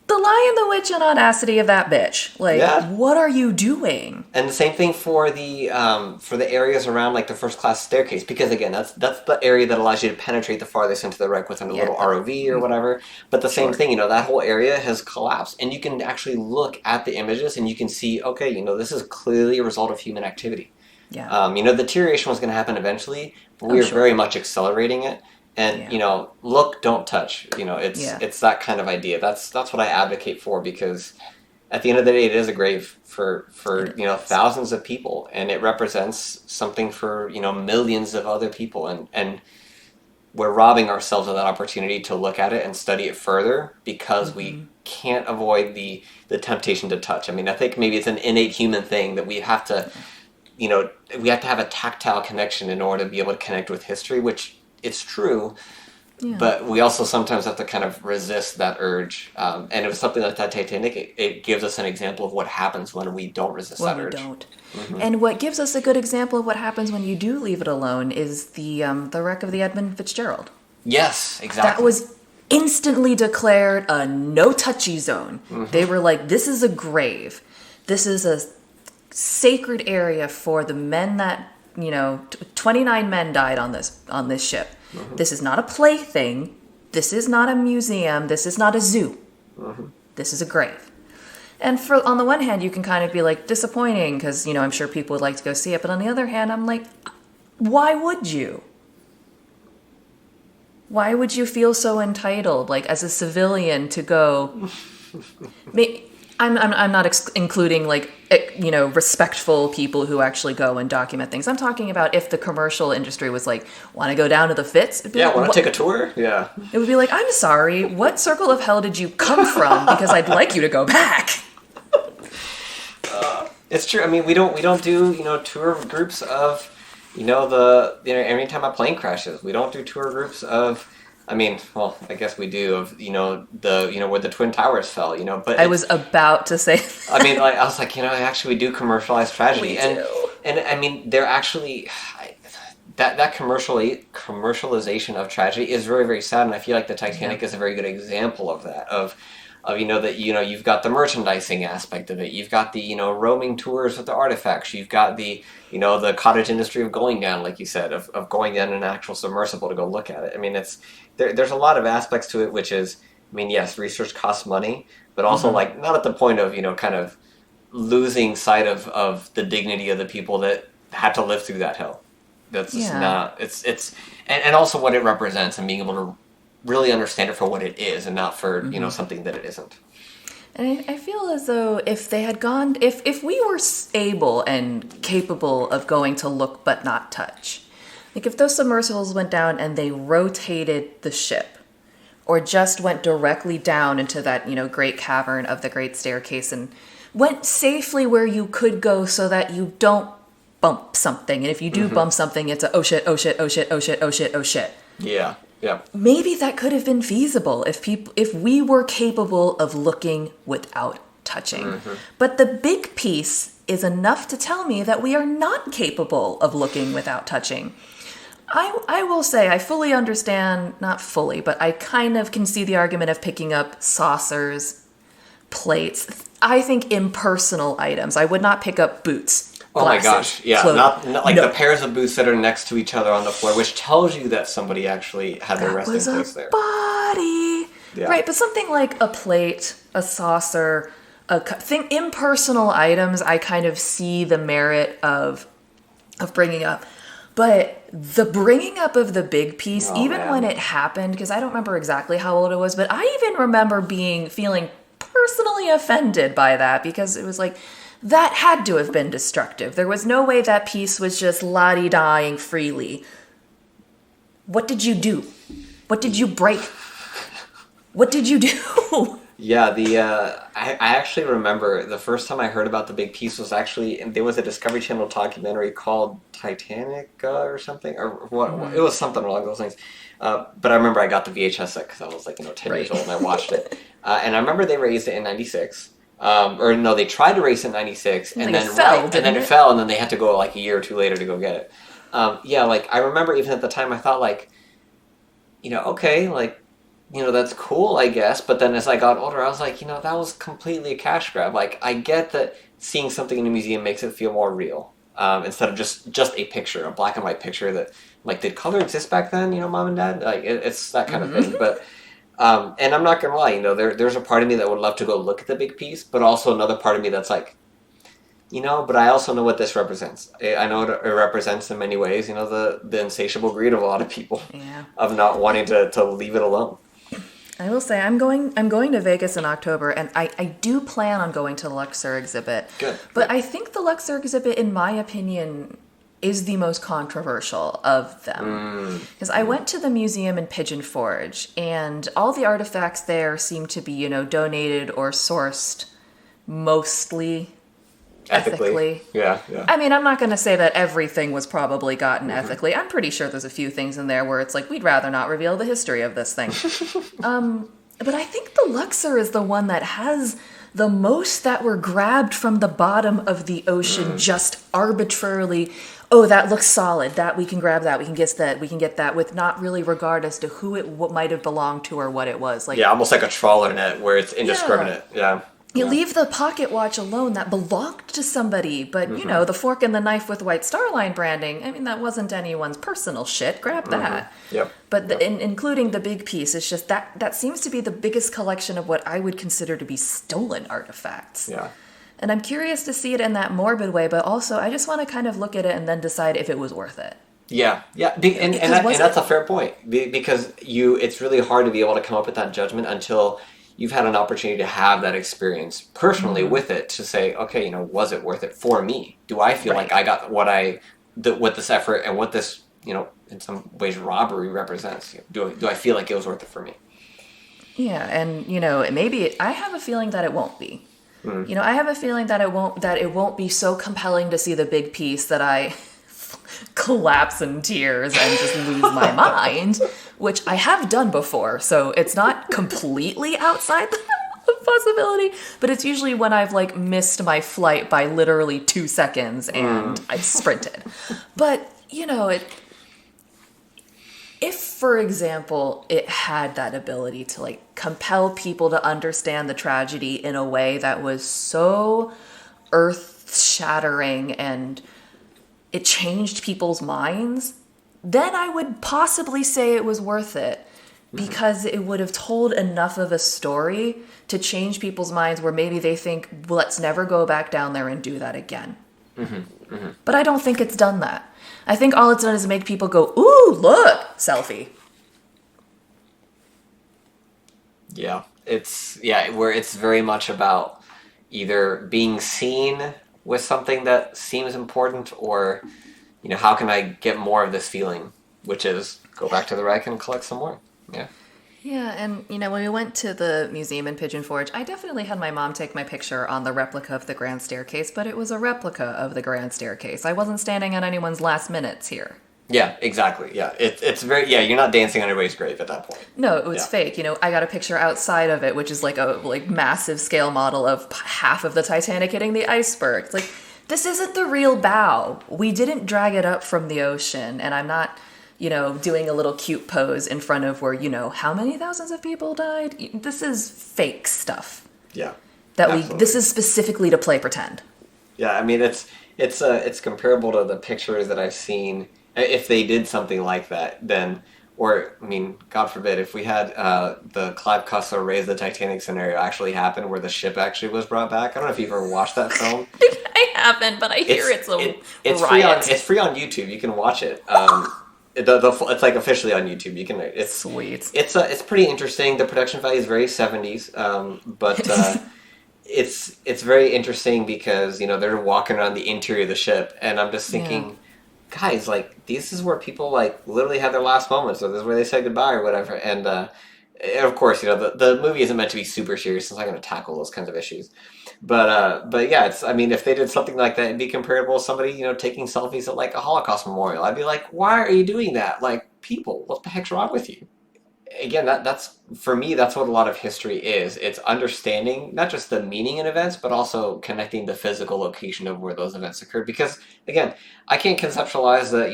The Lion, the Witch, and Audacity of that bitch. What are you doing? And the same thing for the areas around like the first class staircase, because again, that's the area that allows you to penetrate the farthest into the wreck within a little ROV or whatever. But the same thing, that whole area has collapsed, and you can actually look at the images and you can see, okay, this is clearly a result of human activity. Yeah. The deterioration was going to happen eventually, but we are very much accelerating it. And look, don't touch. It's that kind of idea. That's what I advocate for, because at the end of the day, it is a grave for thousands of people, and it represents something for millions of other people, and we're robbing ourselves of that opportunity to look at it and study it further because we can't avoid the temptation to touch. I mean, I think maybe it's an innate human thing that we have to we have to have a tactile connection in order to be able to connect with history, which it's true, but we also sometimes have to kind of resist that urge. And it was something like that Titanic, it gives us an example of what happens when we don't resist that urge. When we don't. And what gives us a good example of what happens when you do leave it alone is the wreck of the Edmund Fitzgerald. Yes, exactly. That was instantly declared a no-touchy zone. They were like, this is a grave. This is a sacred area for the men that 29 men died on this ship. This is not a plaything. This is not a museum. This is not a zoo. This is a grave. And on the one hand, you can kind of be like disappointing because I'm sure people would like to go see it. But on the other hand, I'm like, why would you? Why would you feel so entitled, like as a civilian, to go? I'm not including respectful people who actually go and document things. I'm talking about if the commercial industry was like, want to go down to the Fitz? Want to take a tour? Yeah. It would be like, I'm sorry, what circle of hell did you come from? Because I'd like you to go back. It's true. I mean, we don't do tour groups of every time a plane crashes, we don't do tour groups of. I mean, well, I guess we do of where the Twin Towers fell, but I was about to say that. I mean, I was like, actually we do commercialized tragedy, and I mean, they're actually that commercialization of tragedy is very, very sad, and I feel like the Titanic is a very good example of that. That you've got the merchandising aspect of it, you've got the roaming tours with the artifacts, you've got the the cottage industry of going down, like you said, of going down an actual submersible to go look at it. I mean, there's a lot of aspects to it, which is, I mean, yes, research costs money, but also like not at the point of kind of losing sight of the dignity of the people that had to live through that hell. That's just not and also what it represents, and being able to really understand it for what it is and not for something that it isn't. And I feel as though if they had gone, if we were able and capable of going to look but not touch, like if those submersibles went down and they rotated the ship, or just went directly down into that great cavern of the Great Staircase and went safely where you could go so that you don't bump something, and if you do bump something, it's a oh shit, oh shit, oh shit, oh shit, oh shit, oh shit. Yeah. Yeah. Maybe that could have been feasible if we were capable of looking without touching. But the big piece is enough to tell me that we are not capable of looking without touching. I will say I fully understand, not fully, but I kind of can see the argument of picking up saucers, plates. I think impersonal items. I would not pick up boots. Oh glasses, my gosh, yeah, clothing. not like the pairs of boots that are next to each other on the floor, which tells you that somebody actually had their resting place there. Body. Yeah. Right, but something like a plate, a saucer, impersonal items, I kind of see the merit of bringing up. But the bringing up of the big piece, when it happened, because I don't remember exactly how old it was, but I even remember feeling personally offended by that, because it was like, that had to have been destructive. There was no way that piece was just la-di-daing freely. What did you do? What did you break? What did you do? Yeah, I actually remember the first time I heard about the big piece was actually there was a Discovery Channel documentary called Titanic or something or what it was something along those lines. But I remember I got the VHS set because I was like 10 years old and I watched it. And I remember they raised it in '96. Or no, they tried to race in '96 and then it fell and then they had to go like a year or two later to go get it. Yeah, like I remember even at the time I thought like, okay, like. That's cool, I guess. But then as I got older, I was like, that was completely a cash grab. Like, I get that seeing something in a museum makes it feel more real instead of just a picture, a black and white picture that, like, did color exist back then, Mom and Dad? Like, it's that kind of thing. But, and I'm not going to lie, there's a part of me that would love to go look at the big piece, but also another part of me that's like, but I also know what this represents. I know it represents in many ways, the insatiable greed of a lot of people of not wanting to leave it alone. I will say I'm going to Vegas in October, and I do plan on going to the Luxor exhibit. Good. But I think the Luxor exhibit, in my opinion, is the most controversial of them. Because I went to the museum in Pigeon Forge, and all the artifacts there seem to be, donated or sourced mostly ethically. Yeah. I mean, I'm not going to say that everything was probably gotten ethically. I'm pretty sure there's a few things in there where it's like, we'd rather not reveal the history of this thing. But I think the Luxor is the one that has the most that were grabbed from the bottom of the ocean just arbitrarily. Oh, that looks solid. That we can grab that. We can get that with not really regard as to who it might have belonged to or what it was. Like, almost like a trawler net where it's indiscriminate. Yeah. You leave the pocket watch alone that belonged to somebody, but the fork and the knife with White Star Line branding, I mean, that wasn't anyone's personal shit. Grab that. Yep. But including the big piece, it's just that seems to be the biggest collection of what I would consider to be stolen artifacts. Yeah. And I'm curious to see it in that morbid way, but also I just want to kind of look at it and then decide if it was worth it. Yeah. And that's a fair point because it's really hard to be able to come up with that judgment until you've had an opportunity to have that experience personally with it to say, okay, was it worth it for me? Do I feel like I got what this effort and what this, in some ways robbery represents? Do I feel like it was worth it for me? Yeah, and maybe I have a feeling that it won't be. I have a feeling that it won't be so compelling to see the big piece that I collapse in tears and just lose my mind, which I have done before, so it's not completely outside the possibility, but it's usually when I've like missed my flight by literally 2 seconds and I sprinted. But if, for example, it had that ability to like compel people to understand the tragedy in a way that was so earth-shattering and it changed people's minds, then I would possibly say it was worth it because it would have told enough of a story to change people's minds where maybe they think, well, let's never go back down there and do that again. But I don't think it's done that. I think all it's done is make people go, ooh, look, selfie. Yeah, where it's very much about either being seen with something that seems important or, how can I get more of this feeling, which is go back to the wreck and collect some more. Yeah. Yeah, and when we went to the museum in Pigeon Forge, I definitely had my mom take my picture on the replica of the Grand Staircase, but it was a replica of the Grand Staircase. I wasn't standing on anyone's last minutes here. Yeah, exactly. Yeah, it's very you're not dancing on anybody's grave at that point. No, it was fake. I got a picture outside of it, which is like a massive scale model of half of the Titanic hitting the iceberg. It's like, this isn't the real bow. We didn't drag it up from the ocean, and I'm not doing a little cute pose in front of where, how many thousands of people died? This is fake stuff. Yeah. This is specifically to play pretend. Yeah, I mean, it's comparable to the pictures that I've seen. If they did something like that, then, or, I mean, God forbid, if we had the Clive Cussler Raise the Titanic scenario actually happen where the ship actually was brought back. I don't know if you've ever watched that film. I haven't, but I hear it's riot. It's free on YouTube. You can watch it. It's like officially on YouTube. You can. It's sweet. It's pretty interesting. The production value is very 70s, but it's very interesting because they're walking around the interior of the ship, and I'm just thinking, guys, like this is where people like literally had their last moments, or this is where they said goodbye or whatever, and of course, the movie isn't meant to be super serious. It's not going to tackle those kinds of issues. But yeah, it's. I mean, if they did something like that, it'd be comparable to somebody taking selfies at like a Holocaust memorial. I'd be like, why are you doing that? Like, people, what the heck's wrong with you? Again, that's for me. That's what a lot of history is. It's understanding not just the meaning in events, but also connecting the physical location of where those events occurred. Because again, I can't conceptualize that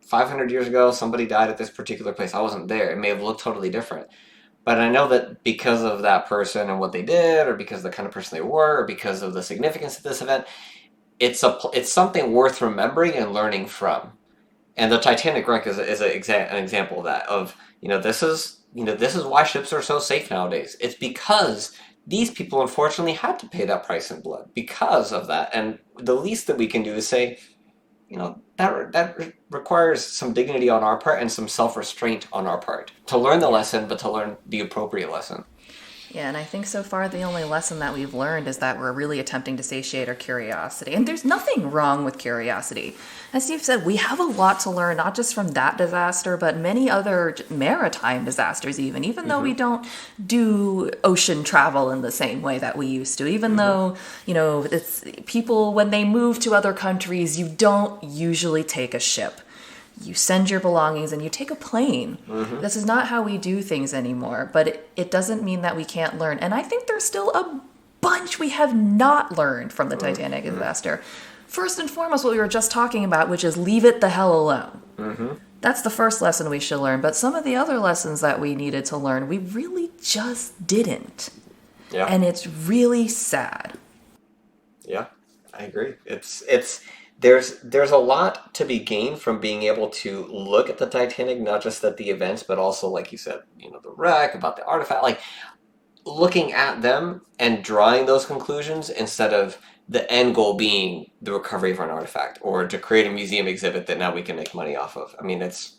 500 years ago somebody died at this particular place. I wasn't there. It may have looked totally different. But I know that because of that person and what they did, or because of the kind of person they were, or because of the significance of this event, it's something worth remembering and learning from. And the Titanic wreck is an example of that. This is why ships are so safe nowadays. It's because these people unfortunately had to pay that price in blood because of that. And the least that we can do is say, that requires some dignity on our part and some self-restraint on our part to learn the lesson, but to learn the appropriate lesson. Yeah, and I think so far the only lesson that we've learned is that we're really attempting to satiate our curiosity. And there's nothing wrong with curiosity. As Steve said, we have a lot to learn, not just from that disaster, but many other maritime disasters even though we don't do ocean travel in the same way that we used to. Even though, it's people, when they move to other countries, you don't usually take a ship. You send your belongings and you take a plane. This is not how we do things anymore, but it doesn't mean that we can't learn. And I think there's still a bunch we have not learned from the Titanic disaster. First and foremost, what we were just talking about, which is leave it the hell alone. That's the first lesson we should learn. But some of the other lessons that we needed to learn, we really just didn't. Yeah. And it's really sad. Yeah, I agree. There's a lot to be gained from being able to look at the Titanic, not just at the events, but also, like you said, the wreck, about the artifact, like looking at them and drawing those conclusions instead of the end goal being the recovery of an artifact or to create a museum exhibit that now we can make money off of. I mean, that's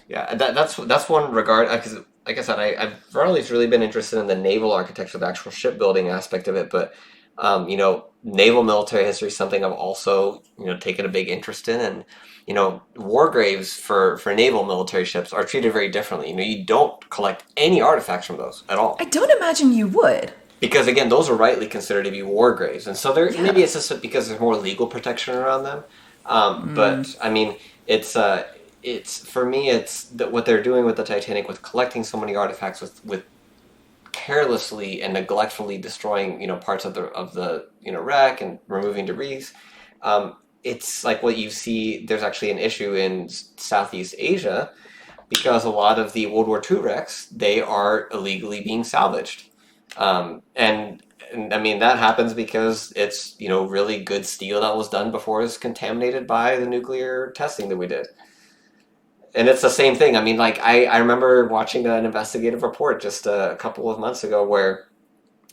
one regard, because like I said, I've always really been interested in the naval architecture, the actual shipbuilding aspect of it, but naval military history is something I've also, taken a big interest in. And, war graves for naval military ships are treated very differently. You don't collect any artifacts from those at all. I don't imagine you would. Because, again, those are rightly considered to be war graves. And so maybe it's just because there's more legal protection around them. But, I mean, for me, it's that what they're doing with the Titanic, with collecting so many artifacts, with carelessly and neglectfully destroying parts of the wreck and removing debris. It's like what you see. There's actually an issue in Southeast Asia because a lot of the World War II wrecks, they are illegally being salvaged, and I mean that happens because it's really good steel that was done before it was contaminated by the nuclear testing that we did. And it's the same thing. I mean, like, I remember watching an investigative report just a couple of months ago where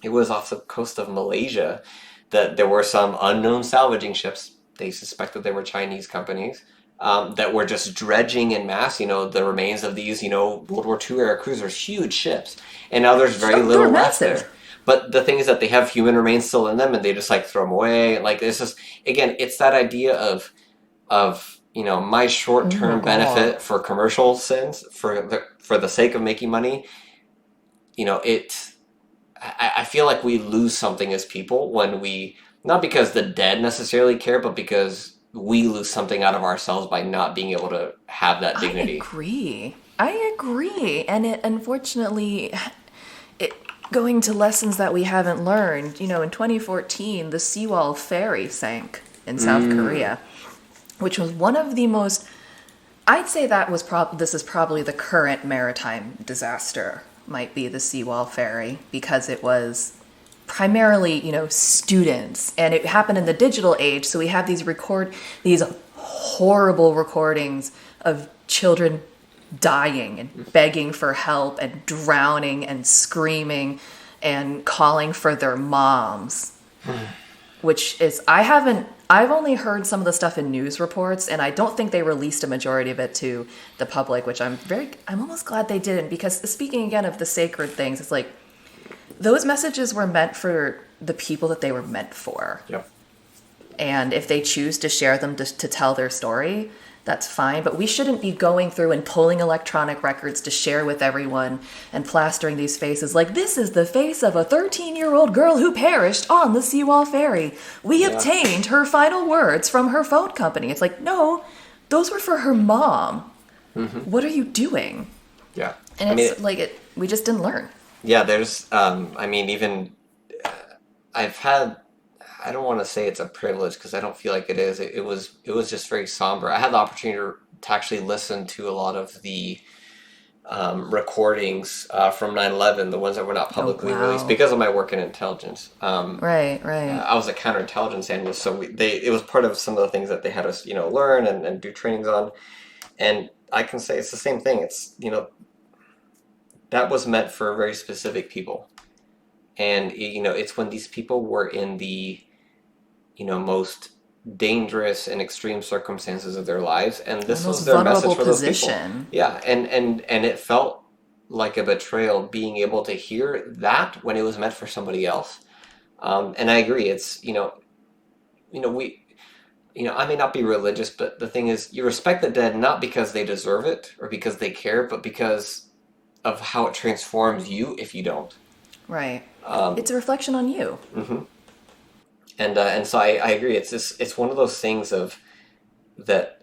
it was off the coast of Malaysia that there were some unknown salvaging ships. They suspected they were Chinese companies that were just dredging en masse, the remains of these, World War II era cruisers, huge ships. And now there's very little left there. But the thing is that they have human remains still in them and they just, like, throw them away. Like, it's just, again, it's that idea of my short-term benefit for commercial sins, for the sake of making money, I feel like we lose something as people when we, not because the dead necessarily care, but because we lose something out of ourselves by not being able to have that dignity. I agree. And unfortunately, going to lessons that we haven't learned, in 2014, the Seawall ferry sank in South Korea, which was one of the most, I'd say that was this is probably the current maritime disaster, might be the Seawall ferry, because it was primarily, students, and it happened in the digital age. So we have these horrible recordings of children dying and begging for help and drowning and screaming and calling for their moms, which is, I've only heard some of the stuff in news reports, and I don't think they released a majority of it to the public, which I'm almost glad they didn't, because speaking again of the sacred things, it's like, those messages were meant for the people that they were meant for. Yep. And if they choose to share them to tell their story, that's fine. But we shouldn't be going through and pulling electronic records to share with everyone and plastering these faces like, this is the face of a 13-year-old girl who perished on the Seawall Ferry. We obtained her final words from her phone company. It's like, no, those were for her mom. What are you doing? Yeah. And we just didn't learn. Yeah, there's, even I've had, I don't want to say it's a privilege because I don't feel like it is. It was just very somber. I had the opportunity to actually listen to a lot of the recordings from 9/11, the ones that were not publicly released because of my work in intelligence. Right. I was a counterintelligence analyst, so it was part of some of the things that they had us, learn and do trainings on. And I can say it's the same thing. It's, that was meant for very specific people. And, it's when these people were in the, most dangerous and extreme circumstances of their lives. And this was their message for those people. Yeah. And it felt like a betrayal being able to hear that when it was meant for somebody else. And I agree. It's, I may not be religious, but the thing is, you respect the dead not because they deserve it or because they care, but because of how it transforms you if you don't. Right. It's a reflection on you. Mm-hmm. And so I agree. It's one of those things that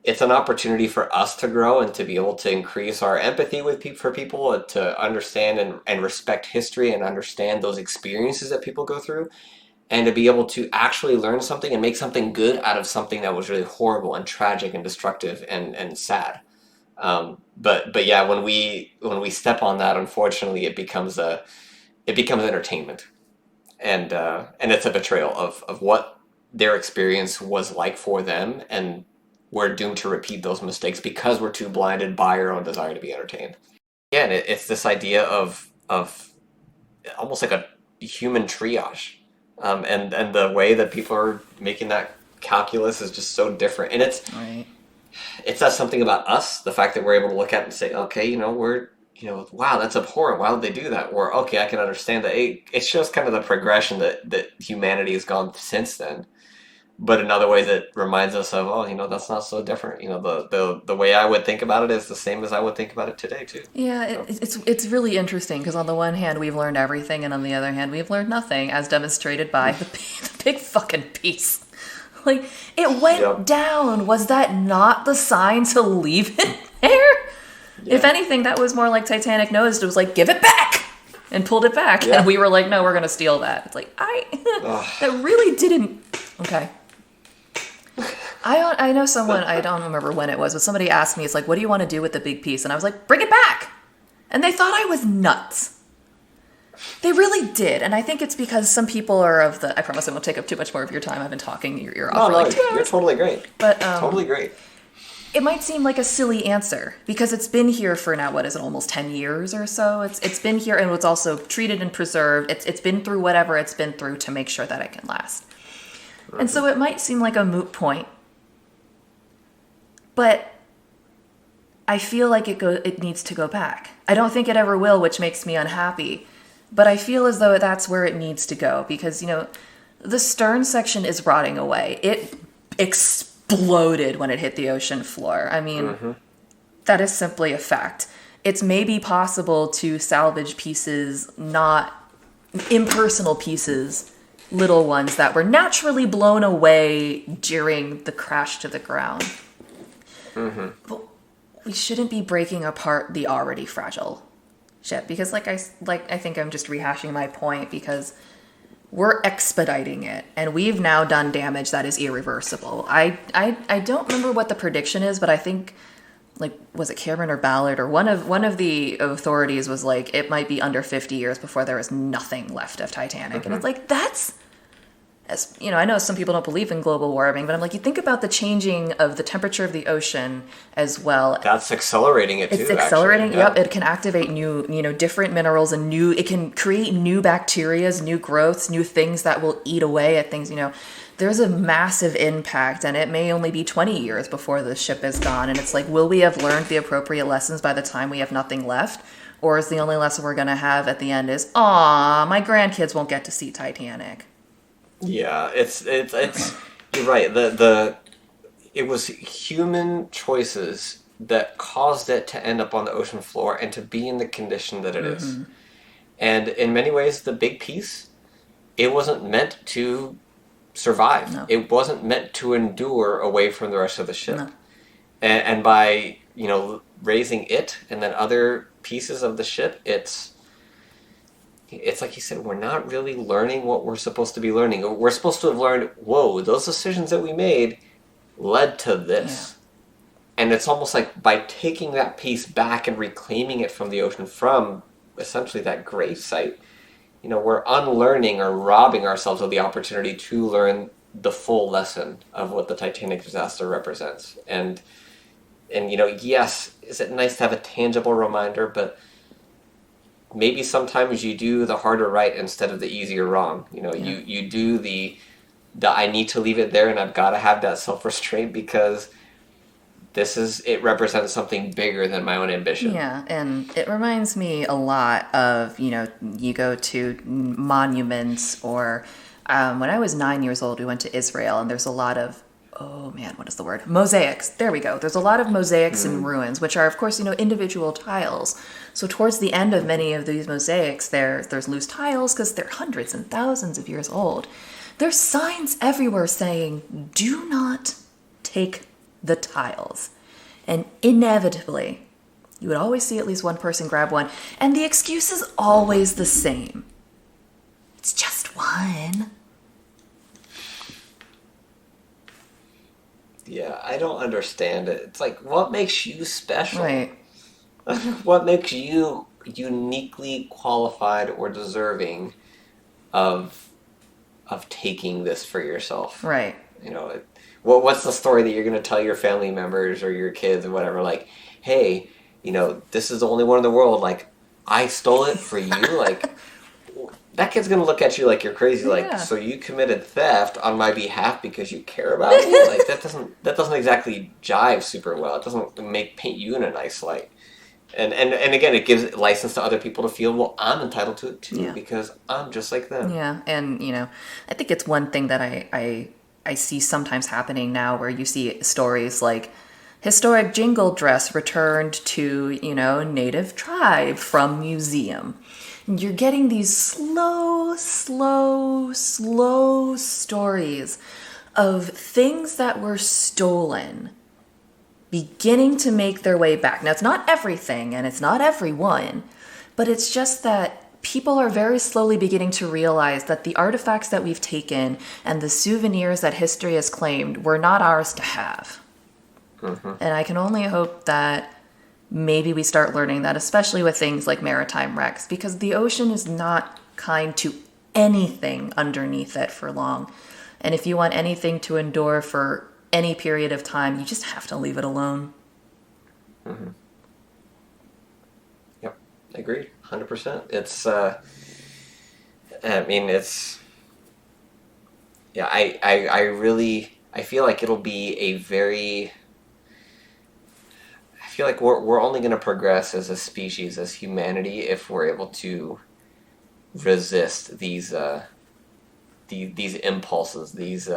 it's an opportunity for us to grow and to be able to increase our empathy for people, to understand and respect history and understand those experiences that people go through. And to be able to actually learn something and make something good out of something that was really horrible and tragic and destructive and sad. But yeah, when we step on that, unfortunately, it becomes entertainment, and it's a betrayal of what their experience was like for them, and we're doomed to repeat those mistakes because we're too blinded by our own desire to be entertained. Yeah, and it's this idea of almost like a human triage. And the way that people are making that calculus is just so different. And it says something about us, the fact that we're able to look at it and say, okay, wow, that's abhorrent. Why would they do that? Or, okay, I can understand that. It shows kind of the progression that humanity has gone since then. But in other ways, it reminds us of, that's not so different. The way I would think about it is the same as I would think about it today, too. Yeah, it's really interesting because on the one hand, we've learned everything, and on the other hand, we've learned nothing, as demonstrated by the big fucking piece. Like, it went down. Was that not the sign to leave it there? Yeah. If anything, that was more like Titanic noticed. It was like, give it back! And pulled it back. Yeah. And we were like, no, we're going to steal that. It's like, that really didn't... Okay. I know someone, I don't remember when it was, but somebody asked me, it's like, what do you want to do with the big piece? And I was like, bring it back! And they thought I was nuts. They really did. And I think it's because some people are I promise I won't take up too much more of your time. I've been talking your ear off for like 2 hours. You're totally great. But, totally great. It might seem like a silly answer because it's been here for now, what is it, almost 10 years or so? It's been here and it's also treated and preserved. It's been through whatever it's been through to make sure that it can last. Mm-hmm. And so it might seem like a moot point. But I feel like it needs to go back. I don't think it ever will, which makes me unhappy. But I feel as though that's where it needs to go because, the stern section is rotting away. It exploded when it hit the ocean floor. I mean, that is simply a fact. It's maybe possible to salvage pieces, not impersonal pieces, little ones that were naturally blown away during the crash to the ground. Mm-hmm. But we shouldn't be breaking apart the already fragile ship because, I think I'm just rehashing my point because we're expediting it, and we've now done damage that is irreversible. I don't remember what the prediction is, but I think was it Cameron or Ballard or one of the authorities was like it might be under 50 years before there is nothing left of Titanic, and it's like that's. As I know some people don't believe in global warming, but I'm like, you think about the changing of the temperature of the ocean as well. That's accelerating it too. It's accelerating. Actually. Yeah. Yep, it can activate new, different minerals and it can create new bacterias, new growths, new things that will eat away at things. There's a massive impact, and it may only be 20 years before the ship is gone. And it's like, will we have learned the appropriate lessons by the time we have nothing left? Or is the only lesson we're going to have at the end is, my grandkids won't get to see Titanic. Yeah, it's you're right. The it was human choices that caused it to end up on the ocean floor and to be in the condition that it is. And in many ways, the big piece, it wasn't meant to survive. No. It wasn't meant to endure away from the rest of the ship. No. And by, raising it and then other pieces of the ship, it's like you said, we're not really learning what we're supposed to be learning. We're supposed to have learned, whoa, those decisions that we made led to this. Yeah. And it's almost like by taking that piece back and reclaiming it from the ocean, from essentially that grave site, we're unlearning or robbing ourselves of the opportunity to learn the full lesson of what the Titanic disaster represents. And yes, is it nice to have a tangible reminder, but maybe sometimes you do the harder right instead of the easier wrong. You do the I need to leave it there and I've got to have that self-restraint because it represents something bigger than my own ambition. Yeah, and it reminds me a lot of, you go to monuments or when I was 9 years old, we went to Israel and there's a lot of, what is the word? Mosaics. There we go. There's a lot of mosaics and ruins, which are, of course, individual tiles. So towards the end of many of these mosaics, there's loose tiles because they're hundreds and thousands of years old. There's signs everywhere saying, do not take the tiles. And inevitably, you would always see at least one person grab one. And the excuse is always the same. It's just one. Yeah, I don't understand it. It's like, what makes you special? Right. What makes you uniquely qualified or deserving of taking this for yourself? Right. What's the story that you're going to tell your family members or your kids or whatever? Like, hey, this is the only one in the world. Like, I stole it for you. Like, that kid's going to look at you like you're crazy. Like, yeah. So you committed theft on my behalf because you care about me? Like, that doesn't exactly jive super well. It doesn't paint you in a nice light. And again, it gives license to other people to feel, well, I'm entitled to it too because I'm just like them. Yeah, and I think it's one thing that I see sometimes happening now where you see stories like historic jingle dress returned to, native tribe from museum. And you're getting these slow stories of things that were stolen beginning to make their way back. Now, it's not everything and it's not everyone, but it's just that people are very slowly beginning to realize that the artifacts that we've taken and the souvenirs that history has claimed were not ours to have. Mm-hmm. And I can only hope that maybe we start learning that, especially with things like maritime wrecks, because the ocean is not kind to anything underneath it for long. And if you want anything to endure for any period of time, you just have to leave it alone. Mm-hmm. Yep, agreed, 100%. It's, I feel like it'll be I feel like we're only going to progress as a species, as humanity, if we're able to resist these impulses, these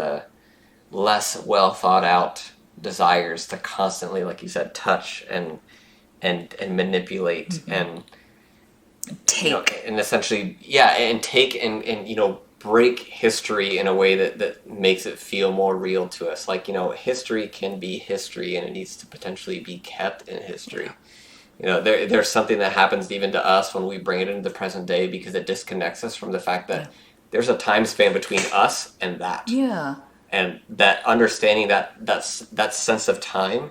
less well thought out desires to constantly, like you said, touch and manipulate mm-hmm. and take and essentially take and break history in a way that makes it feel more real to us. Like, history can be history and it needs to potentially be kept in history. There's something that happens even to us when we bring it into the present day because it disconnects us from the fact that there's a time span between us and that. Yeah. And that understanding that sense of time,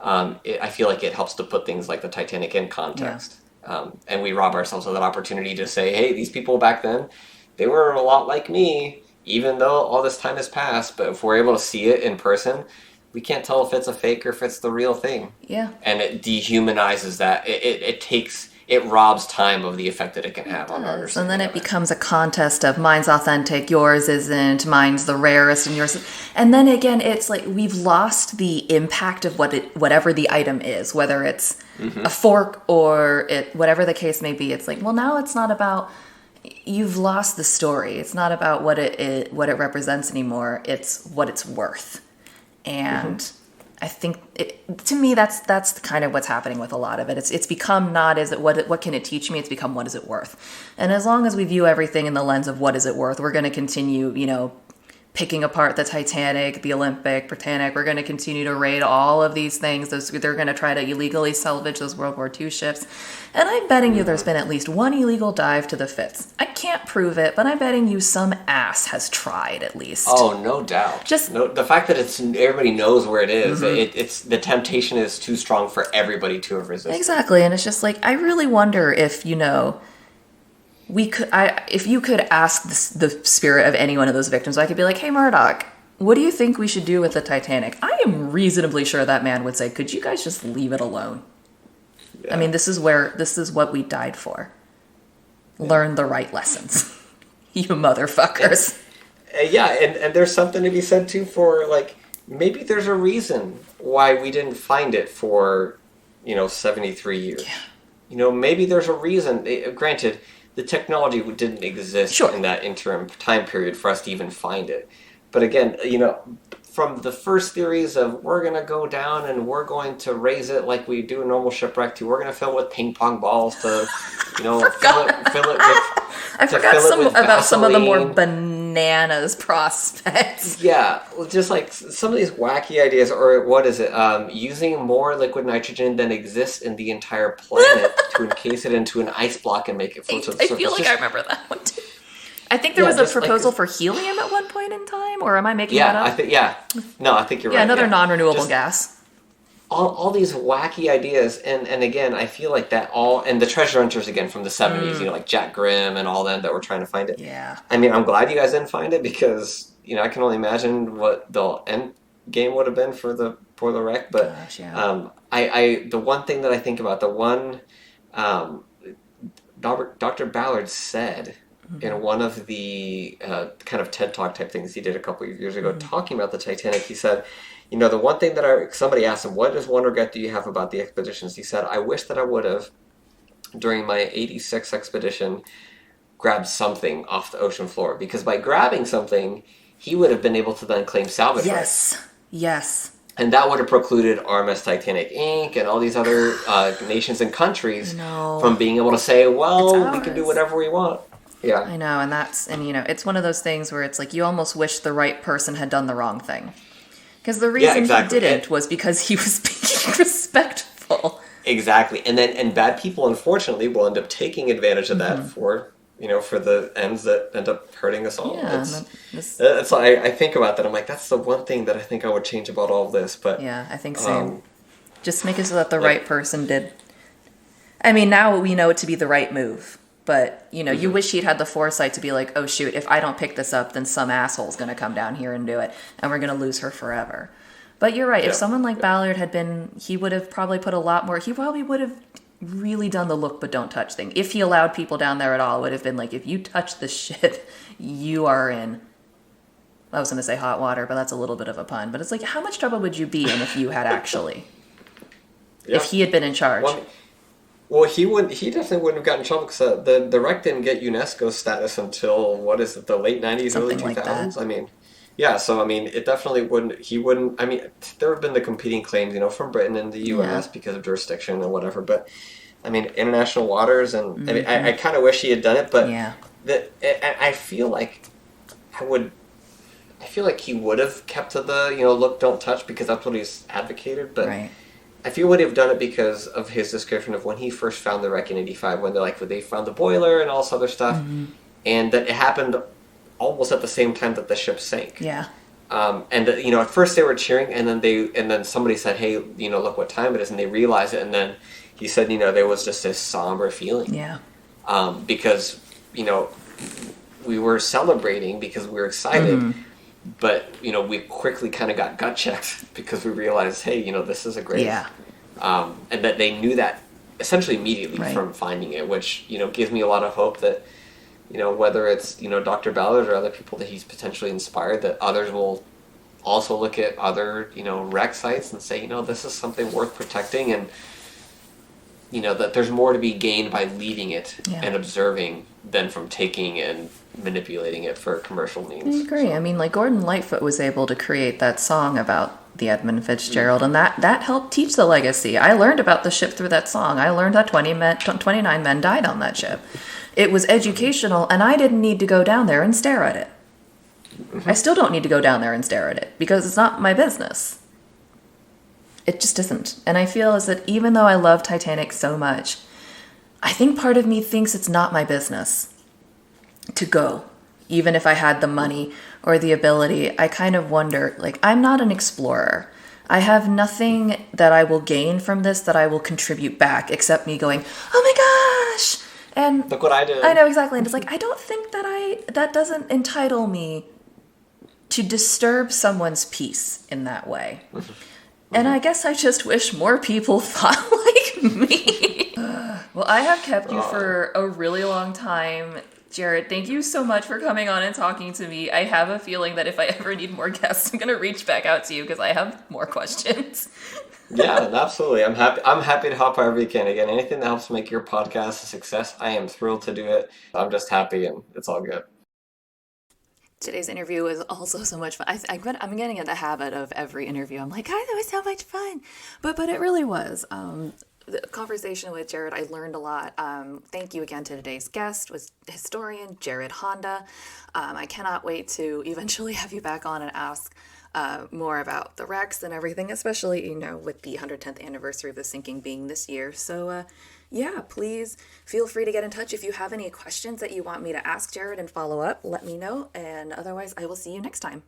I feel like it helps to put things like the Titanic in context. Yeah. And we rob ourselves of that opportunity to say, hey, these people back then, they were a lot like me, even though all this time has passed. But if we're able to see it in person, we can't tell if it's a fake or if it's the real thing. Yeah. And it dehumanizes that. It robs time of the effect that it can have on our understanding. And then it becomes a contest of mine's authentic, yours isn't, mine's the rarest, and yours. And then again, it's like we've lost the impact of whatever the item is, whether it's mm-hmm. a fork or whatever the case may be. It's like, well, now it's not about. You've lost the story. It's not about what it represents anymore. It's what it's worth. And I think, to me, that's kind of what's happening with a lot of it. It's become not is it what can it teach me? It's become what is it worth? And as long as we view everything in the lens of what is it worth, we're going to continue, picking apart the Titanic, the Olympic, Britannic. We're going to continue to raid all of these things. They're going to try to illegally salvage those World War II ships. And I'm betting you there's been at least one illegal dive to the Fitz. I can't prove it, but I'm betting you some ass has tried at least. Oh, no doubt. The fact that everybody knows where it is, it's the temptation is too strong for everybody to have resisted. Exactly, and it's just like, I really wonder if, if you could ask the spirit of any one of those victims, I could be like, hey, Murdoch, what do you think we should do with the Titanic? I am reasonably sure that man would say, could you guys just leave it alone? Yeah. I mean, this is what we died for. Yeah. Learn the right lessons, you motherfuckers. And there's something to be said, too, for, like, maybe there's a reason why we didn't find it for, 73 years. Yeah. Maybe there's a reason. Granted, the technology didn't exist in that interim time period for us to even find it. But again, from the first theories of we're going to go down and we're going to raise it like we do a normal shipwreck too. We're going to fill it with ping pong balls to, fill it with I forgot about some of the more bananas prospects. Yeah, just like some of these wacky ideas, or what is it? Using more liquid nitrogen than exists in the entire planet to encase it into an ice block and make it float to the surface. I feel like I remember that one too. I think there was a proposal for helium at one point in time, or am I making that up? I think you're right. Another non-renewable gas. All these wacky ideas, and again, I feel like that and the treasure hunters again from the 70s, like Jack Grimm and all them that were trying to find it. Yeah. I mean, I'm glad you guys didn't find it because, I can only imagine what the end game would have been for the wreck. But gosh, yeah. The one thing that I think about, Dr. Ballard said in one of the kind of TED Talk type things he did a couple of years ago, talking about the Titanic, he said, the one thing that somebody asked him, what is one regret do you have about the expeditions? He said, I wish that I would have, during my 86 expedition, grabbed something off the ocean floor. Because by grabbing something, he would have been able to then claim salvage rights. Yes. And that would have precluded RMS Titanic Inc. and all these other nations and countries from being able to say, well, we can do whatever we want. Yeah. I know, and it's one of those things where it's like you almost wish the right person had done the wrong thing. Because the reason he didn't was because he was being respectful. Exactly. And bad people, unfortunately, will end up taking advantage of that for the ends that end up hurting us all. Yeah, that's why I think about that. I'm like, that's the one thing that I think I would change about all of this. But yeah, I think same. Just make it so that the right person did. I mean, now we know it to be the right move. But, you wish he'd had the foresight to be like, oh, shoot, if I don't pick this up, then some asshole's going to come down here and do it, and we're going to lose her forever. But you're right. Yeah. If someone like Ballard had been, he would have probably put a lot more, he probably would have really done the look but don't touch thing. If he allowed people down there at all, it would have been like, if you touch this shit, you are in, I was going to say hot water, but that's a little bit of a pun. But it's like, how much trouble would you be in if you had actually, if he had been in charge? Well, he definitely wouldn't have gotten in trouble because the wreck didn't get UNESCO status until, the late 90s, early 2000s? Like that. I mean, yeah, so, it definitely wouldn't, there have been the competing claims, from Britain and the U.S. because of jurisdiction and whatever, but, international waters, and, I kind of wish he had done it, but I feel like he would have kept to the, look, don't touch, because that's what he's advocated, but... Right. I feel would have done it because of his description of when he first found the wreck in '85, when they found the boiler and all this other stuff, and that it happened almost at the same time that the ship sank. Yeah. And at first they were cheering, and then somebody said, "Hey, look what time it is," and they realized it, and then he said, there was just this somber feeling. Yeah. Because we were celebrating because we were excited. But, we quickly kind of got gut checked because we realized, hey, this is a great... Yeah. And that they knew that essentially immediately from finding it, which, gives me a lot of hope that, whether it's, Dr. Ballard or other people that he's potentially inspired, that others will also look at other, wreck sites and say, this is something worth protecting, and, that there's more to be gained by leaving it and observing than from taking and manipulating it for commercial means. I agree. So. Gordon Lightfoot was able to create that song about the Edmund Fitzgerald, and that helped teach the legacy. I learned about the ship through that song. I learned that 29 men died on that ship. It was educational, and I didn't need to go down there and stare at it. I still don't need to go down there and stare at it, because it's not my business. It just isn't. And I feel as that even though I love Titanic so much, I think part of me thinks it's not my business to go. Even if I had the money or the ability, I kind of wonder, like, I'm not an explorer. I have nothing that I will gain from this that I will contribute back, except me going, oh my gosh! And look what I did. I know, exactly. And it's like, I don't think that doesn't entitle me to disturb someone's peace in that way. And I guess I just wish more people thought like me. Well, I have kept you for a really long time. Jared, thank you so much for coming on and talking to me. I have a feeling that if I ever need more guests, I'm going to reach back out to you because I have more questions. Yeah, absolutely. I'm happy to help however you can. Again, anything that helps make your podcast a success, I am thrilled to do it. I'm just happy and it's all good. Today's interview was also so much fun. I'm getting in the habit of every interview. I'm like, that was so much fun. But it really was. The conversation with Jared, I learned a lot. Thank you again to today's guest, was historian Jared Honda. I cannot wait to eventually have you back on and ask more about the wrecks and everything, especially, with the 110th anniversary of the sinking being this year. So, yeah, please feel free to get in touch. If you have any questions that you want me to ask Jared and follow up, let me know. And otherwise, I will see you next time.